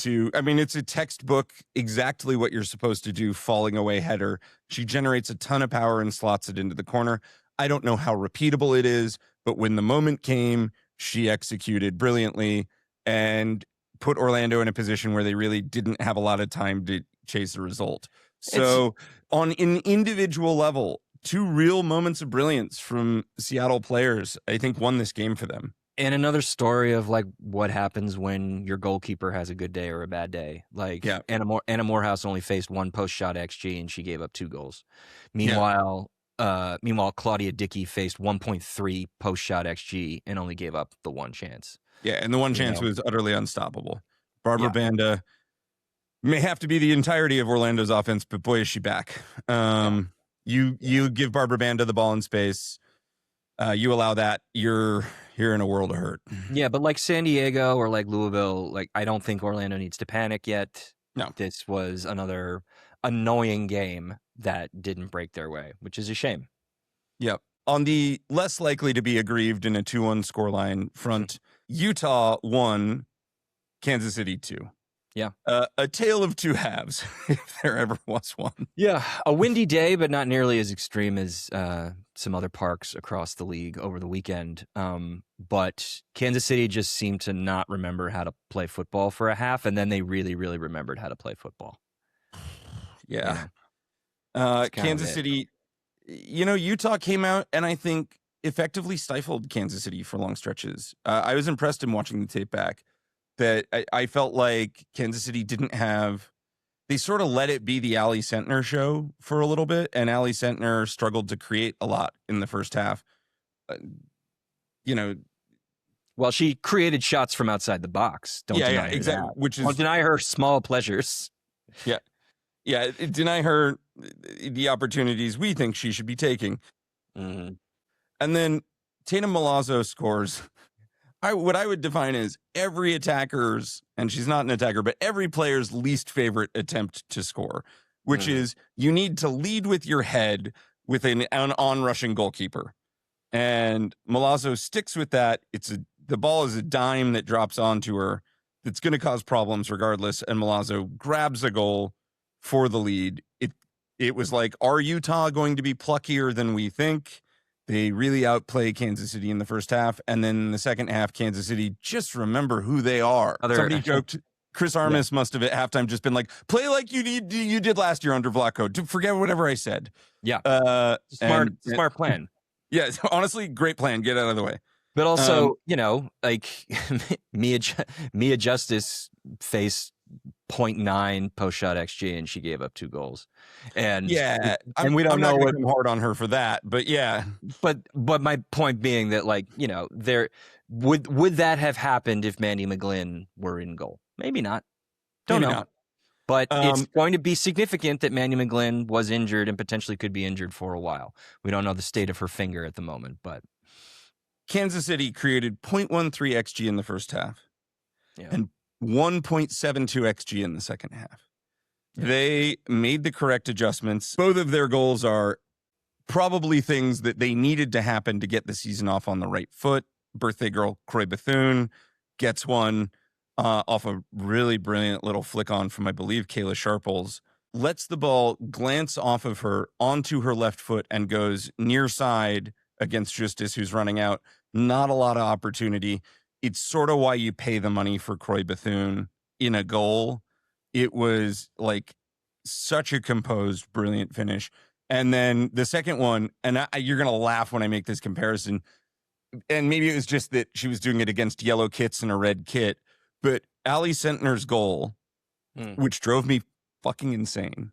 Speaker 2: it's a textbook, exactly what you're supposed to do, falling away header. She generates a ton of power and slots it into the corner. I don't know how repeatable it is, but when the moment came, she executed brilliantly and put Orlando in a position where they really didn't have a lot of time to chase the result. So on an individual level, 2 real moments of brilliance from Seattle players, I think won this game for them.
Speaker 1: And another story of like what happens when your goalkeeper has a good day or a bad day. Like Anna Morehouse only faced 1 post-shot XG and she gave up 2 goals. Meanwhile, Claudia Dickey faced 1.3 post-shot XG and only gave up the 1 chance.
Speaker 2: Yeah, and the 1 chance was utterly unstoppable. Barbara Banda may have to be the entirety of Orlando's offense, but boy, is she back. You give Barbara Banda the ball in space, you allow that, you're in a world of hurt.
Speaker 1: Yeah, but like San Diego or like Louisville, like I don't think Orlando needs to panic yet.
Speaker 2: No.
Speaker 1: This was another annoying game that didn't break their way, which is a shame.
Speaker 2: Yep. On the less likely to be aggrieved in a 2-1 scoreline front, Utah 1, Kansas City 2.
Speaker 1: Yeah.
Speaker 2: A tale of 2 halves, if there ever was one.
Speaker 1: Yeah. A windy day, but not nearly as extreme as some other parks across the league over the weekend. But Kansas City just seemed to not remember how to play football for a half, and then they really, really remembered how to play football.
Speaker 2: Yeah. Kansas City, Utah came out and I think effectively stifled Kansas City for long stretches. I was impressed in watching the tape back that I felt like Kansas City they sort of let it be the Ali Sentner show for a little bit, and Ali Sentner struggled to create a lot in the first half.
Speaker 1: Well, she created shots from outside the box. Don't deny her
Speaker 2: exactly.
Speaker 1: Don't deny her small pleasures.
Speaker 2: Yeah, deny her the opportunities we think she should be taking.
Speaker 1: Mm-hmm.
Speaker 2: And then Tatum Milazzo scores what I would define as every attacker's, and she's not an attacker, but every player's least favorite attempt to score, which is you need to lead with your head with an on-rushing goalkeeper. And Milazzo sticks with that. The ball is a dime that drops onto her that's going to cause problems regardless, and Milazzo grabs a goal for the lead. It was like, are Utah going to be pluckier than we think? They really outplay Kansas City in the first half, and then in the second half, Kansas City just remember who they are. Somebody joked, Chris Armas must have at halftime just been like, play like you did last year under Vlaco. Forget whatever I said.
Speaker 1: Yeah. Smart plan.
Speaker 2: Yeah, honestly, great plan. Get out of the way.
Speaker 1: But also, like Mia Justice faced 0.9 post-shot XG, and she gave up 2 goals. And
Speaker 2: we don't know what hard on her for that, but yeah.
Speaker 1: But my point being that, like, there would that have happened if Mandy McGlynn were in goal? Maybe not. Don't know. But it's going to be significant that Mandy McGlynn was injured and potentially could be injured for a while. We don't know the state of her finger at the moment, but
Speaker 2: Kansas City created 0.13 XG in the first half and 1.72 XG in the second half. Yeah. They made the correct adjustments. Both of their goals are probably things that they needed to happen to get the season off on the right foot. Birthday girl Croy Bethune gets one off a really brilliant little flick on from, I believe, Kayla Sharples. Lets the ball glance off of her onto her left foot and goes near side against Justice, who's running out. Not a lot of opportunity. It's sort of why you pay the money for Croy Bethune in a goal. It was like such a composed, brilliant finish. And then the second one, and you're going to laugh when I make this comparison, and maybe it was just that she was doing it against yellow kits and a red kit, but Ali Sentner's goal, which drove me fucking insane,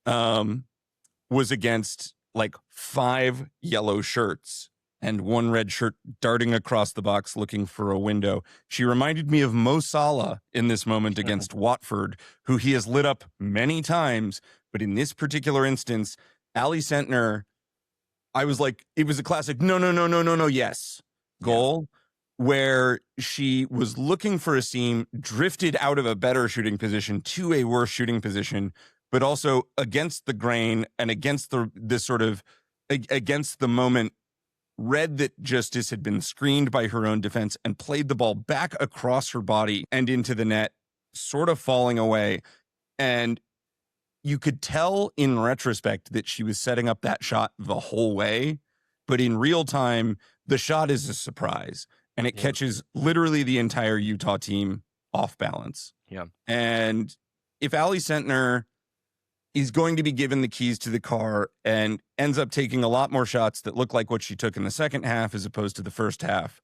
Speaker 2: was against like 5 yellow shirts and 1 red shirt darting across the box looking for a window. She reminded me of Mo Salah in this moment against Watford, who he has lit up many times, but in this particular instance, Ali Sentner, I was like, it was a classic no, yes goal, where she was looking for a seam, drifted out of a better shooting position to a worse shooting position, but also against the grain and against this sort of against the moment, read that justice had been screened by her own defense and played the ball back across her body and into the net, sort of falling away. And you could tell in retrospect that she was setting up that shot the whole way, but in real time, the shot is a surprise and it catches literally the entire Utah team off balance.
Speaker 1: Yeah.
Speaker 2: And if Ali Sentner is going to be given the keys to the car and ends up taking a lot more shots that look like what she took in the second half as opposed to the first half,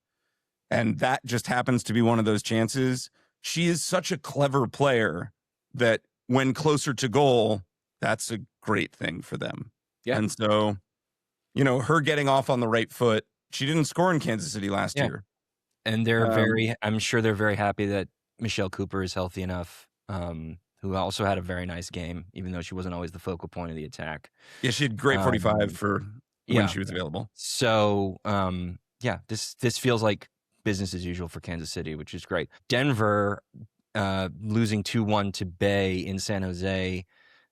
Speaker 2: and that just happens to be one of those chances, she is such a clever player that when closer to goal, that's a great thing for them. Yeah. And so, her getting off on the right foot, she didn't score in Kansas City last year.
Speaker 1: And I'm sure they're very happy that Michelle Cooper is healthy enough, who also had a very nice game, even though she wasn't always the focal point of the attack.
Speaker 2: Yeah, she had great 45 for when she was available.
Speaker 1: So, this feels like business as usual for Kansas City, which is great. Denver losing 2-1 to Bay in San Jose.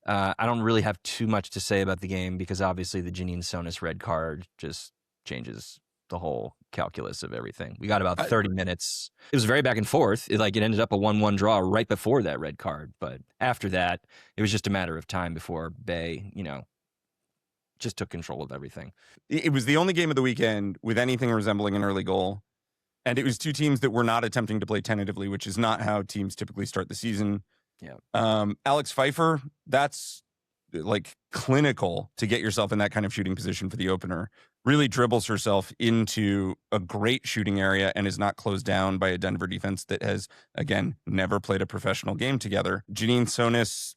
Speaker 1: I don't really have too much to say about the game because obviously the Janine Sonis red card just changes the whole calculus of everything. We got about 30 minutes. It was very back and forth. It ended up a 1-1 draw right before that red card. But after that, it was just a matter of time before Bay, just took control of everything.
Speaker 2: It was the only game of the weekend with anything resembling an early goal. And it was 2 teams that were not attempting to play tentatively, which is not how teams typically start the season.
Speaker 1: Yeah.
Speaker 2: Alex Pfeiffer, that's like clinical to get yourself in that kind of shooting position for the opener. Really dribbles herself into a great shooting area and is not closed down by a Denver defense that has, again, never played a professional game together. Janine Sonis,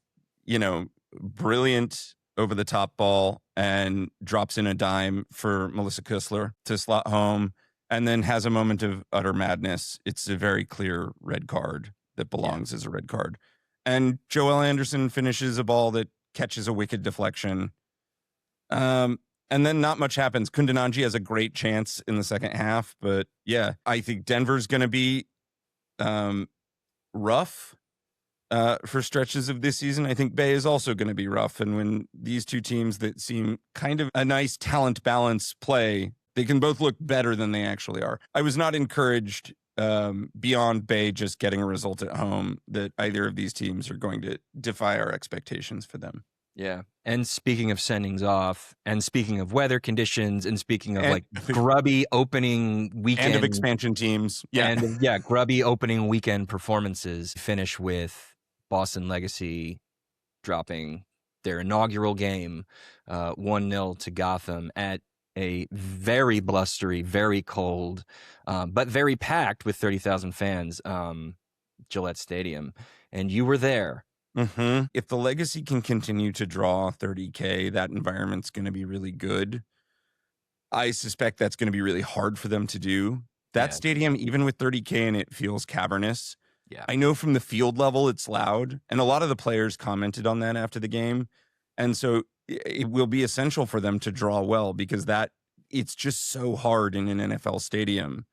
Speaker 2: brilliant over the top ball and drops in a dime for Melissa Kussler to slot home and then has a moment of utter madness. It's a very clear red card that belongs as a red card. And Joelle Anderson finishes a ball that catches a wicked deflection. And then not much happens. Kundananji has a great chance in the second half. But yeah, I think Denver's going to be rough for stretches of this season. I think Bay is also going to be rough. And when these 2 teams that seem kind of a nice talent balance play, they can both look better than they actually are. I was not encouraged beyond Bay just getting a result at home that either of these teams are going to defy our expectations for them.
Speaker 1: Yeah. And speaking of sendings off, and speaking of weather conditions, and speaking of grubby opening weekend.
Speaker 2: And of expansion teams.
Speaker 1: Yeah. And grubby opening weekend performances, finish with Boston Legacy dropping their inaugural game 1-0 to Gotham at a very blustery, very cold, but very packed with 30,000 fans, Gillette Stadium. And you were there.
Speaker 2: Mm-hmm. If the Legacy can continue to draw 30K, that environment's going to be really good. I suspect that's going to be really hard for them to do. That stadium, even with 30K in it, feels cavernous.
Speaker 1: Yeah.
Speaker 2: I know from the field level it's loud, and a lot of the players commented on that after the game. And so it will be essential for them to draw well because it's just so hard in an NFL stadium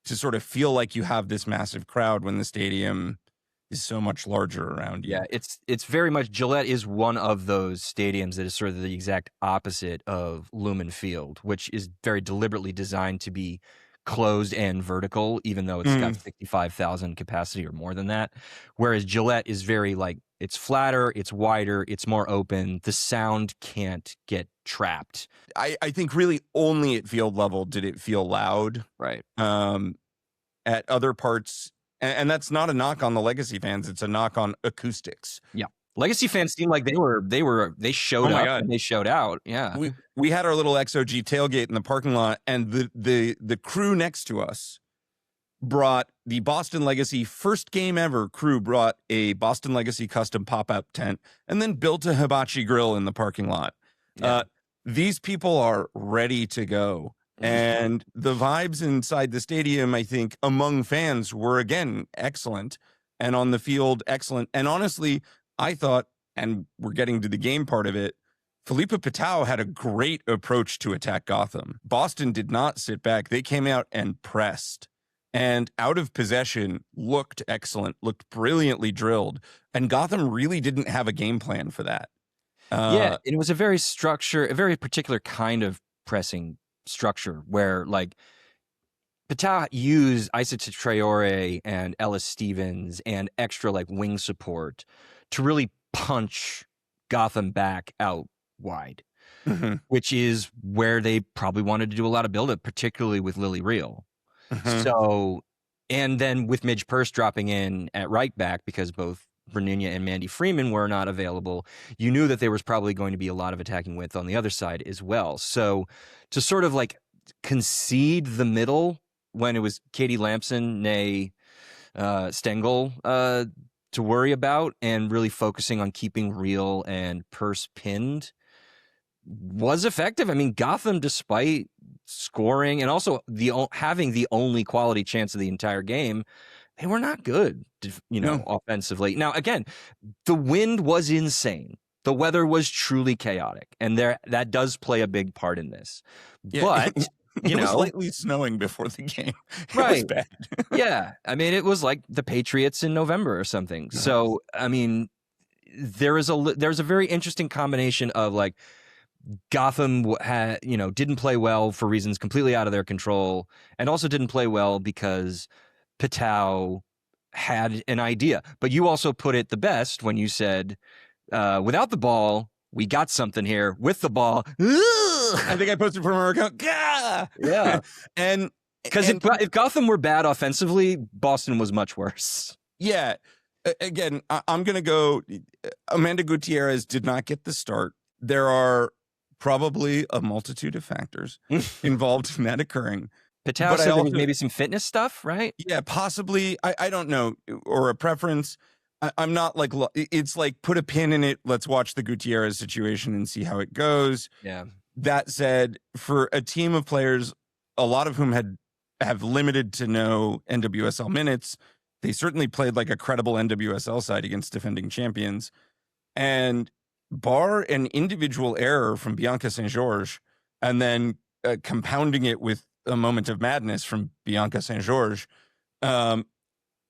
Speaker 2: to sort of feel like you have this massive crowd when the stadium is so much larger around you.
Speaker 1: Yeah, it's very much, Gillette is one of those stadiums that is sort of the exact opposite of Lumen Field, which is very deliberately designed to be closed and vertical, even though it's got 65,000 capacity or more than that. Whereas Gillette is very it's flatter, it's wider, it's more open. The sound can't get trapped.
Speaker 2: I think really only at field level did it feel loud.
Speaker 1: Right.
Speaker 2: At other parts, And that's not a knock on the Legacy fans. It's a knock on acoustics.
Speaker 1: Yeah. Legacy fans seemed like they showed up and they showed out. Yeah.
Speaker 2: We had our little XOG tailgate in the parking lot, and the crew next to us brought the Boston Legacy first game ever crew brought a Boston Legacy custom pop-up tent and then built a hibachi grill in the parking lot. Yeah. These people are ready to go. And the vibes inside the stadium, I think, among fans were, again, excellent. And on the field, excellent. And honestly, I thought, and we're getting to the game part of it, Felipe Pitao had a great approach to attack Gotham. Boston did not sit back. They came out and pressed. And out of possession, looked excellent, looked brilliantly drilled. And Gotham really didn't have a game plan for that.
Speaker 1: Yeah, it was a very particular kind of pressing structure where, like, Pitao used Isaac Traore and Ellis Stevens and extra, like, wing support to really punch Gotham back out wide, which is where they probably wanted to do a lot of buildup, particularly with Lily Real. So, and then with Midge Purse dropping in at right back because both Bernunia and Mandy Freeman were not available, you knew that there was probably going to be a lot of attacking width on the other side as well. So to sort of like concede the middle when it was Katie Lampson, nay Stengel, to worry about, and really focusing on keeping Real and Purse pinned was effective. I mean, Gotham, despite scoring and also having the only quality chance of the entire game, they were not good, offensively. Now, again, the wind was insane. The weather was truly chaotic, and that does play a big part in this.
Speaker 2: Yeah,
Speaker 1: but
Speaker 2: it was slightly snowing before the game.
Speaker 1: Right.
Speaker 2: It was bad.
Speaker 1: Yeah. I mean, it was like the Patriots in November or something. Nice. So, I mean, there's a very interesting combination of, like, Gotham didn't play well for reasons completely out of their control, and also didn't play well because Pitao had an idea. But you also put it the best when you said, without the ball, we got something here. With the ball,
Speaker 2: I think I posted from our account. Gah!
Speaker 1: Yeah.
Speaker 2: And
Speaker 1: because if Gotham were bad offensively, Boston was much worse.
Speaker 2: Yeah. Again, I'm going to go. Amanda Gutierrez did not get the start. There are probably a multitude of factors involved in that occurring.
Speaker 1: Pitao said there was maybe some fitness stuff, right?
Speaker 2: Yeah, possibly. I don't know, or a preference. I'm not like, it's like, put a pin in it. Let's watch the Gutierrez situation and see how it goes.
Speaker 1: Yeah.
Speaker 2: That said, for a team of players, a lot of whom have limited to no NWSL minutes, they certainly played like a credible NWSL side against defending champions. And bar an individual error from Bianca St. George, and then compounding it with a moment of madness from Bianca St. George,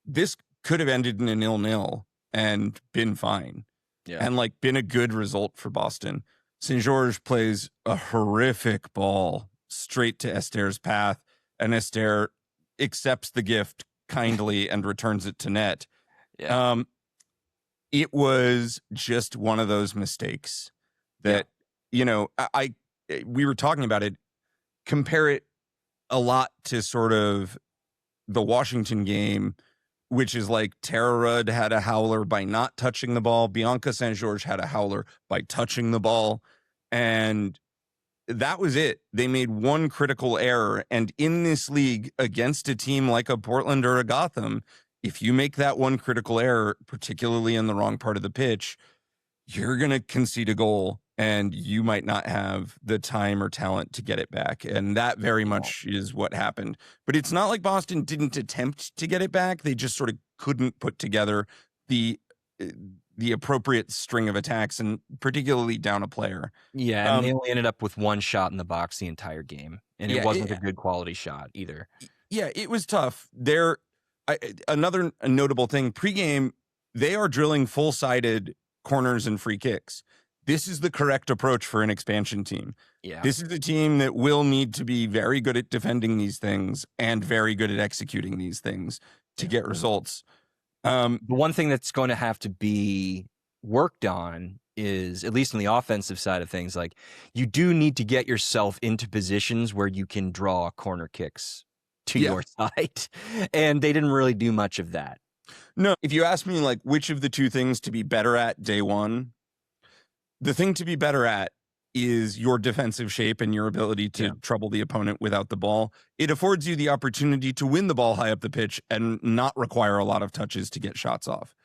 Speaker 2: this could have ended in a 0-0 and been fine. Yeah. And like been a good result for Boston. St. George plays a horrific ball straight to Esther's path, and Esther accepts the gift kindly and returns it to net. Yeah. It was just one of those mistakes that, we were talking about it, compare it a lot to sort of the Washington game, which is like Tara Rudd had a howler by not touching the ball. Bianca St. George had a howler by touching the ball. And that was it. They made one critical error. And in this league, against a team like a Portland or a Gotham, if you make that one critical error, particularly in the wrong part of the pitch, you're going to concede a goal, and you might not have the time or talent to get it back. And that very much is what happened. But it's not like Boston didn't attempt to get it back. They just sort of couldn't put together the appropriate string of attacks, and particularly down a player.
Speaker 1: Yeah, and they only ended up with one shot in the box the entire game. And it wasn't a good quality shot either.
Speaker 2: Yeah, it was tough. Another notable thing, pregame, they are drilling full-sided corners and free kicks. This is the correct approach for an expansion team. Yeah. This is a team that will need to be very good at defending these things and very good at executing these things to get results.
Speaker 1: The one thing that's going to have to be worked on is, at least on the offensive side of things, like, you do need to get yourself into positions where you can draw corner kicks to your side. And they didn't really do much of that.
Speaker 2: No, if you ask me, like, which of the two things to be better at day one, the thing to be better at is your defensive shape and your ability to trouble the opponent without the ball. It affords you the opportunity to win the ball high up the pitch and not require a lot of touches to get shots off.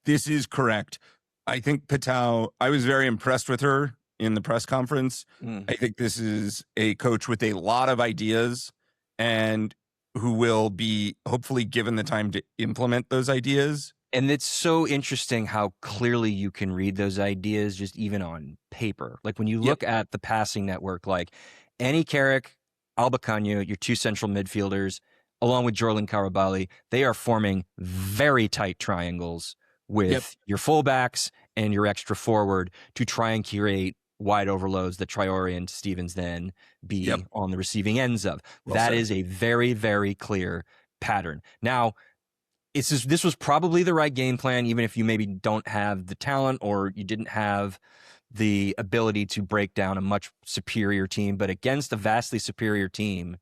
Speaker 2: This is correct. I think Pitao, I was very impressed with her in the press conference. I think this is a coach with a lot of ideas and who will be hopefully given the time to implement those ideas.
Speaker 1: And it's so interesting how clearly you can read those ideas just even on paper. Like when you look at the passing network, like Annie Carrick, Alba Canio, your two central midfielders, along with Jorlin Karabali, they are forming very tight triangles with your fullbacks and your extra forward to try and create wide overloads that Traore and Stevens then be on the receiving ends of. That is a very, very clear pattern. Now, this was probably the right game plan, even if you maybe don't have the talent or you didn't have the ability to break down a much superior team. But against a vastly superior team,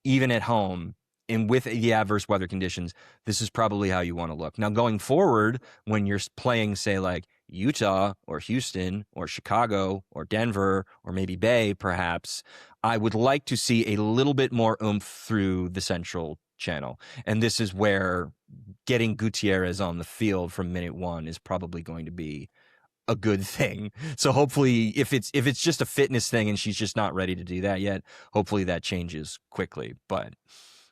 Speaker 1: even at home and with the adverse weather conditions, this is probably how you want to look. Now, going forward, when you're playing, say, like Utah or Houston or Chicago or Denver or maybe Bay, perhaps, I would like to see a little bit more oomph through the central channel. And this is where getting Gutierrez on the field from minute one is probably going to be a good thing. So hopefully if it's just a fitness thing and she's just not ready to do that yet, hopefully that changes quickly. But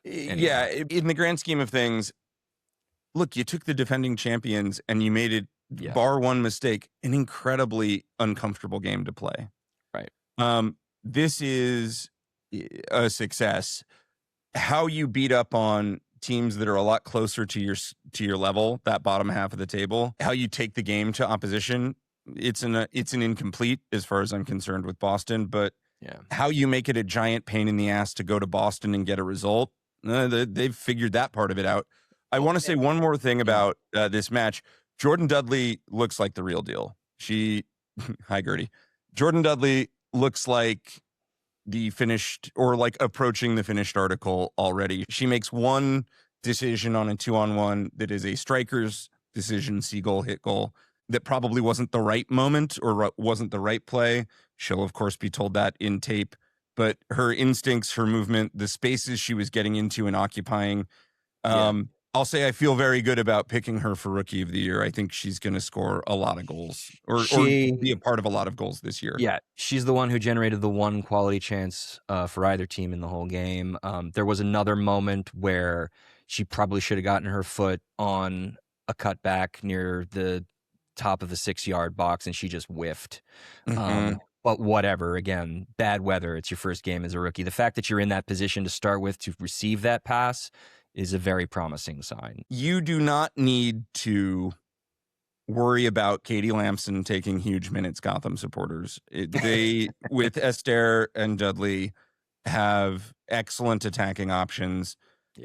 Speaker 1: anyway.
Speaker 2: Yeah, in the grand scheme of things, look, you took the defending champions and you made it, bar one mistake, an incredibly uncomfortable game to play.
Speaker 1: Right.
Speaker 2: This is a success. How you beat up on teams that are a lot closer to your level, that bottom half of the table, how you take the game to opposition, it's an incomplete as far as I'm concerned with Boston, but how you make it a giant pain in the ass to go to Boston and get a result, they've figured that part of it out. I want to say one more thing about this match. Jordan Dudley looks like the real deal. Hi Gertie. Jordan Dudley looks like the finished or like approaching the finished article already. She makes one decision on a 2-on-1 that is a striker's decision, see goal, hit goal, that probably wasn't the right moment or wasn't the right play. She'll, of course, be told that in tape, but her instincts, her movement, the spaces she was getting into and occupying, I'll say I feel very good about picking her for Rookie of the Year. I think she's going to score a lot of goals or be a part of a lot of goals this year.
Speaker 1: Yeah, she's the one who generated the one quality chance for either team in the whole game. There was another moment where she probably should have gotten her foot on a cutback near the top of the 6-yard box, and she just whiffed. But whatever, again, bad weather. It's your first game as a rookie. The fact that you're in that position to start with to receive that pass is a very promising sign.
Speaker 2: You do not need to worry about Katie Lamson taking huge minutes, Gotham supporters. They, with Esther and Dudley, have excellent attacking options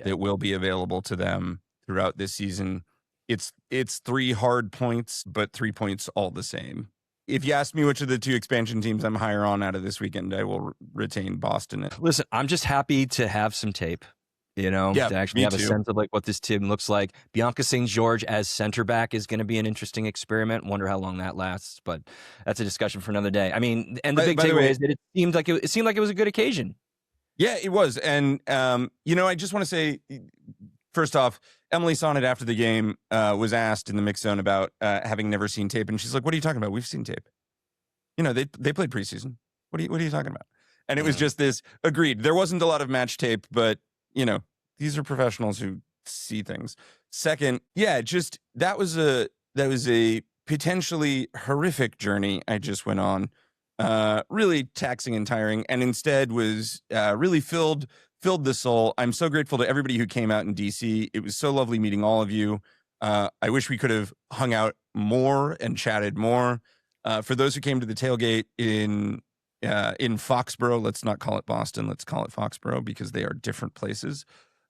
Speaker 2: that will be available to them throughout this season. It's 3 hard points, but 3 points all the same. If you ask me which of the 2 expansion teams I'm higher on out of this weekend, I will retain Boston.
Speaker 1: Listen, I'm just happy to have some tape. To actually have a sense of like what this team looks like. Bianca St. George as center back is going to be an interesting experiment. Wonder how long that lasts, but that's a discussion for another day. I mean, and the big takeaway is that it seemed like it was a good occasion.
Speaker 2: Yeah, it was. And, I just want to say, first off, Emily Sonnet after the game was asked in the mix zone about having never seen tape. And she's like, what are you talking about? We've seen tape. They played preseason. What are you talking about? And it was just this agreed. There wasn't a lot of match tape, but these are professionals who see things. Second, that was a potentially horrific journey I just went on, really taxing and tiring, and instead was really filled the soul. I'm so grateful to everybody who came out in DC. It was so lovely meeting all of you. I wish we could have hung out more and chatted more. For those who came to the tailgate in Foxborough, let's not call it Boston, let's call it Foxborough because they are different places.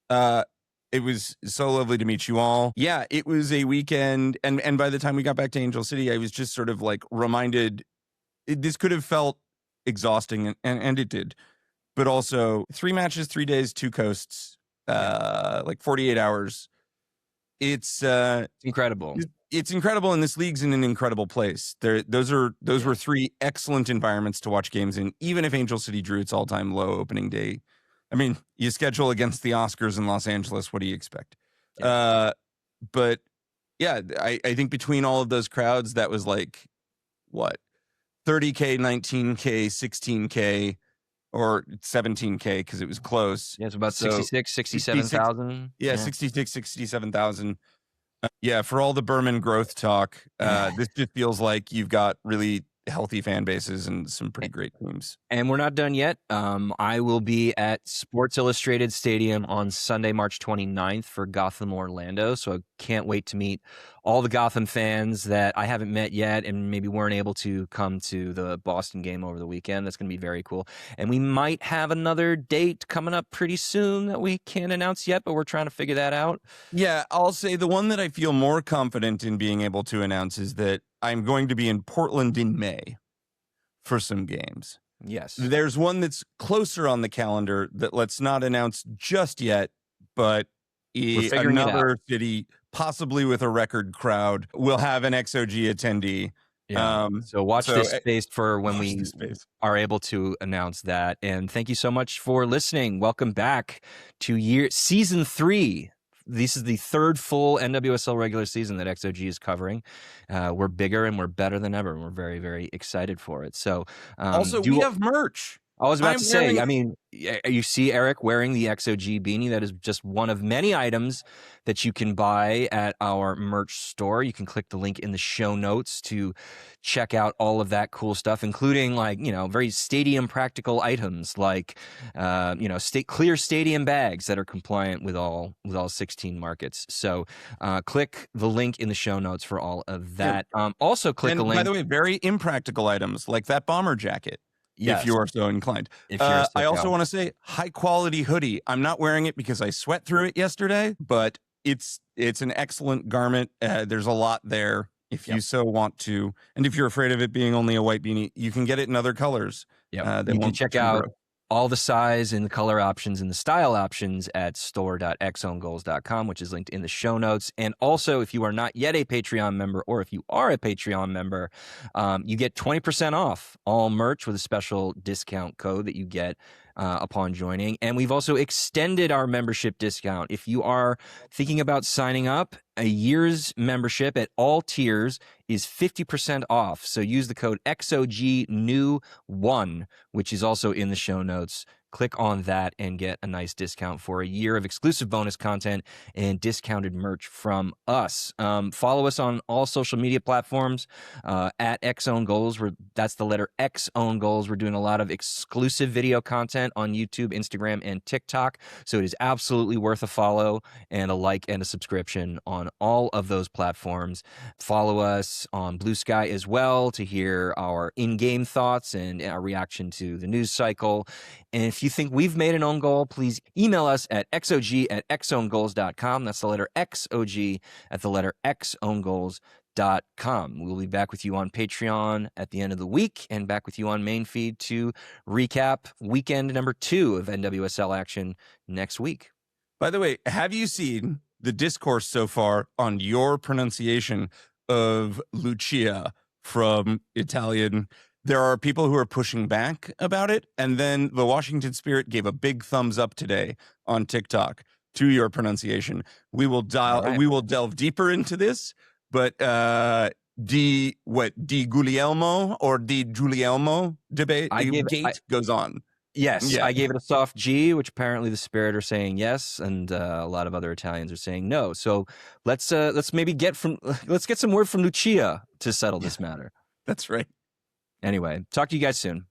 Speaker 2: It was so lovely to meet you all. Yeah, it was a weekend, and by the time we got back to Angel City, I was just sort of like reminded this could have felt exhausting, and it did. But also 3 matches, 3 days, 2 coasts. like 48 hours. It's
Speaker 1: incredible.
Speaker 2: It's incredible, and this league's in an incredible place. Those were 3 excellent environments to watch games in, even if Angel City drew its all-time low opening day. I mean, you schedule against the Oscars in Los Angeles, what do you expect? Yeah. But yeah, I think between all of those crowds, that was like, what, 30K, 19K, 16K, or 17K because it was close.
Speaker 1: Yeah, it's about 66, 67,000.
Speaker 2: Yeah, 66, 67,000. Yeah, for all the Berman growth talk, this just feels like you've got really healthy fan bases and some pretty great teams.
Speaker 1: And we're not done yet. I will be at Sports Illustrated Stadium on Sunday, March 29th for Gotham Orlando. So I can't wait to meet all the Gotham fans that I haven't met yet and maybe weren't able to come to the Boston game over the weekend. That's going to be very cool. And we might have another date coming up pretty soon that we can't announce yet, but we're trying to figure that out.
Speaker 2: Yeah, I'll say the one that I feel more confident in being able to announce is that I'm going to be in Portland in May for some games.
Speaker 1: Yes.
Speaker 2: There's one that's closer on the calendar that let's not announce just yet, but another city, possibly with a record crowd, will have an XOG attendee.
Speaker 1: Yeah. So watch this space for when we are able to announce that. And thank you so much for listening. Welcome back to season 3. This is the 3rd full NWSL regular season that XOG is covering. We're bigger and we're better than ever. And we're very, very excited for it. So
Speaker 2: also, we have merch.
Speaker 1: I was about to say, I mean, you see Eric wearing the XOG beanie. That is just one of many items that you can buy at our merch store. You can click the link in the show notes to check out all of that cool stuff, including very stadium practical items like, clear stadium bags that are compliant with all 16 markets. So click the link in the show notes for all of that. Also click a link.
Speaker 2: By the way, very impractical items like that bomber jacket. Yes. If you are so inclined. I also want to say high quality hoodie. I'm not wearing it because I sweat through it yesterday, but it's an excellent garment. There's a lot there if you so want to. And if you're afraid of it being only a white beanie, you can get it in other colors.
Speaker 1: Yeah, you can check out all the size and the color options and the style options at store.xowngoals.com, which is linked in the show notes. And also, if you are not yet a Patreon member, or if you are a Patreon member, you get 20% off all merch with a special discount code that you get upon joining. And we've also extended our membership discount. If you are thinking about signing up, a year's membership at all tiers is 50% off. So use the code XOGNEW1, which is also in the show notes. Click on that and get a nice discount for a year of exclusive bonus content and discounted merch from us. Follow us on all social media platforms at XOwnGoals. That's the letter XOwnGoals. We're doing a lot of exclusive video content on YouTube, Instagram, and TikTok. So it is absolutely worth a follow and a like and a subscription on all of those platforms. Follow us on Blue Sky as well to hear our in-game thoughts and our reaction to the news cycle. And if you think we've made an own goal, please email us at xog@xowngoals.com. That's the letter XOG at the letter xowngoals.com. We'll be back with you on Patreon at the end of the week and back with you on main feed to recap weekend number 2 of NWSL action next week.
Speaker 2: By the way, have you seen the discourse so far on your pronunciation of Lucia from Italian? There are people who are pushing back about it, and then the Washington Spirit gave a big thumbs up today on TikTok to your pronunciation. We will delve deeper into this, but Di Guglielmo or Di Giulielmo debate goes on.
Speaker 1: Yes, yeah. I gave it a soft G, which apparently the Spirit are saying yes, and a lot of other Italians are saying no. So let's get some word from Lucia to settle this matter.
Speaker 2: That's right.
Speaker 1: Anyway, talk to you guys soon.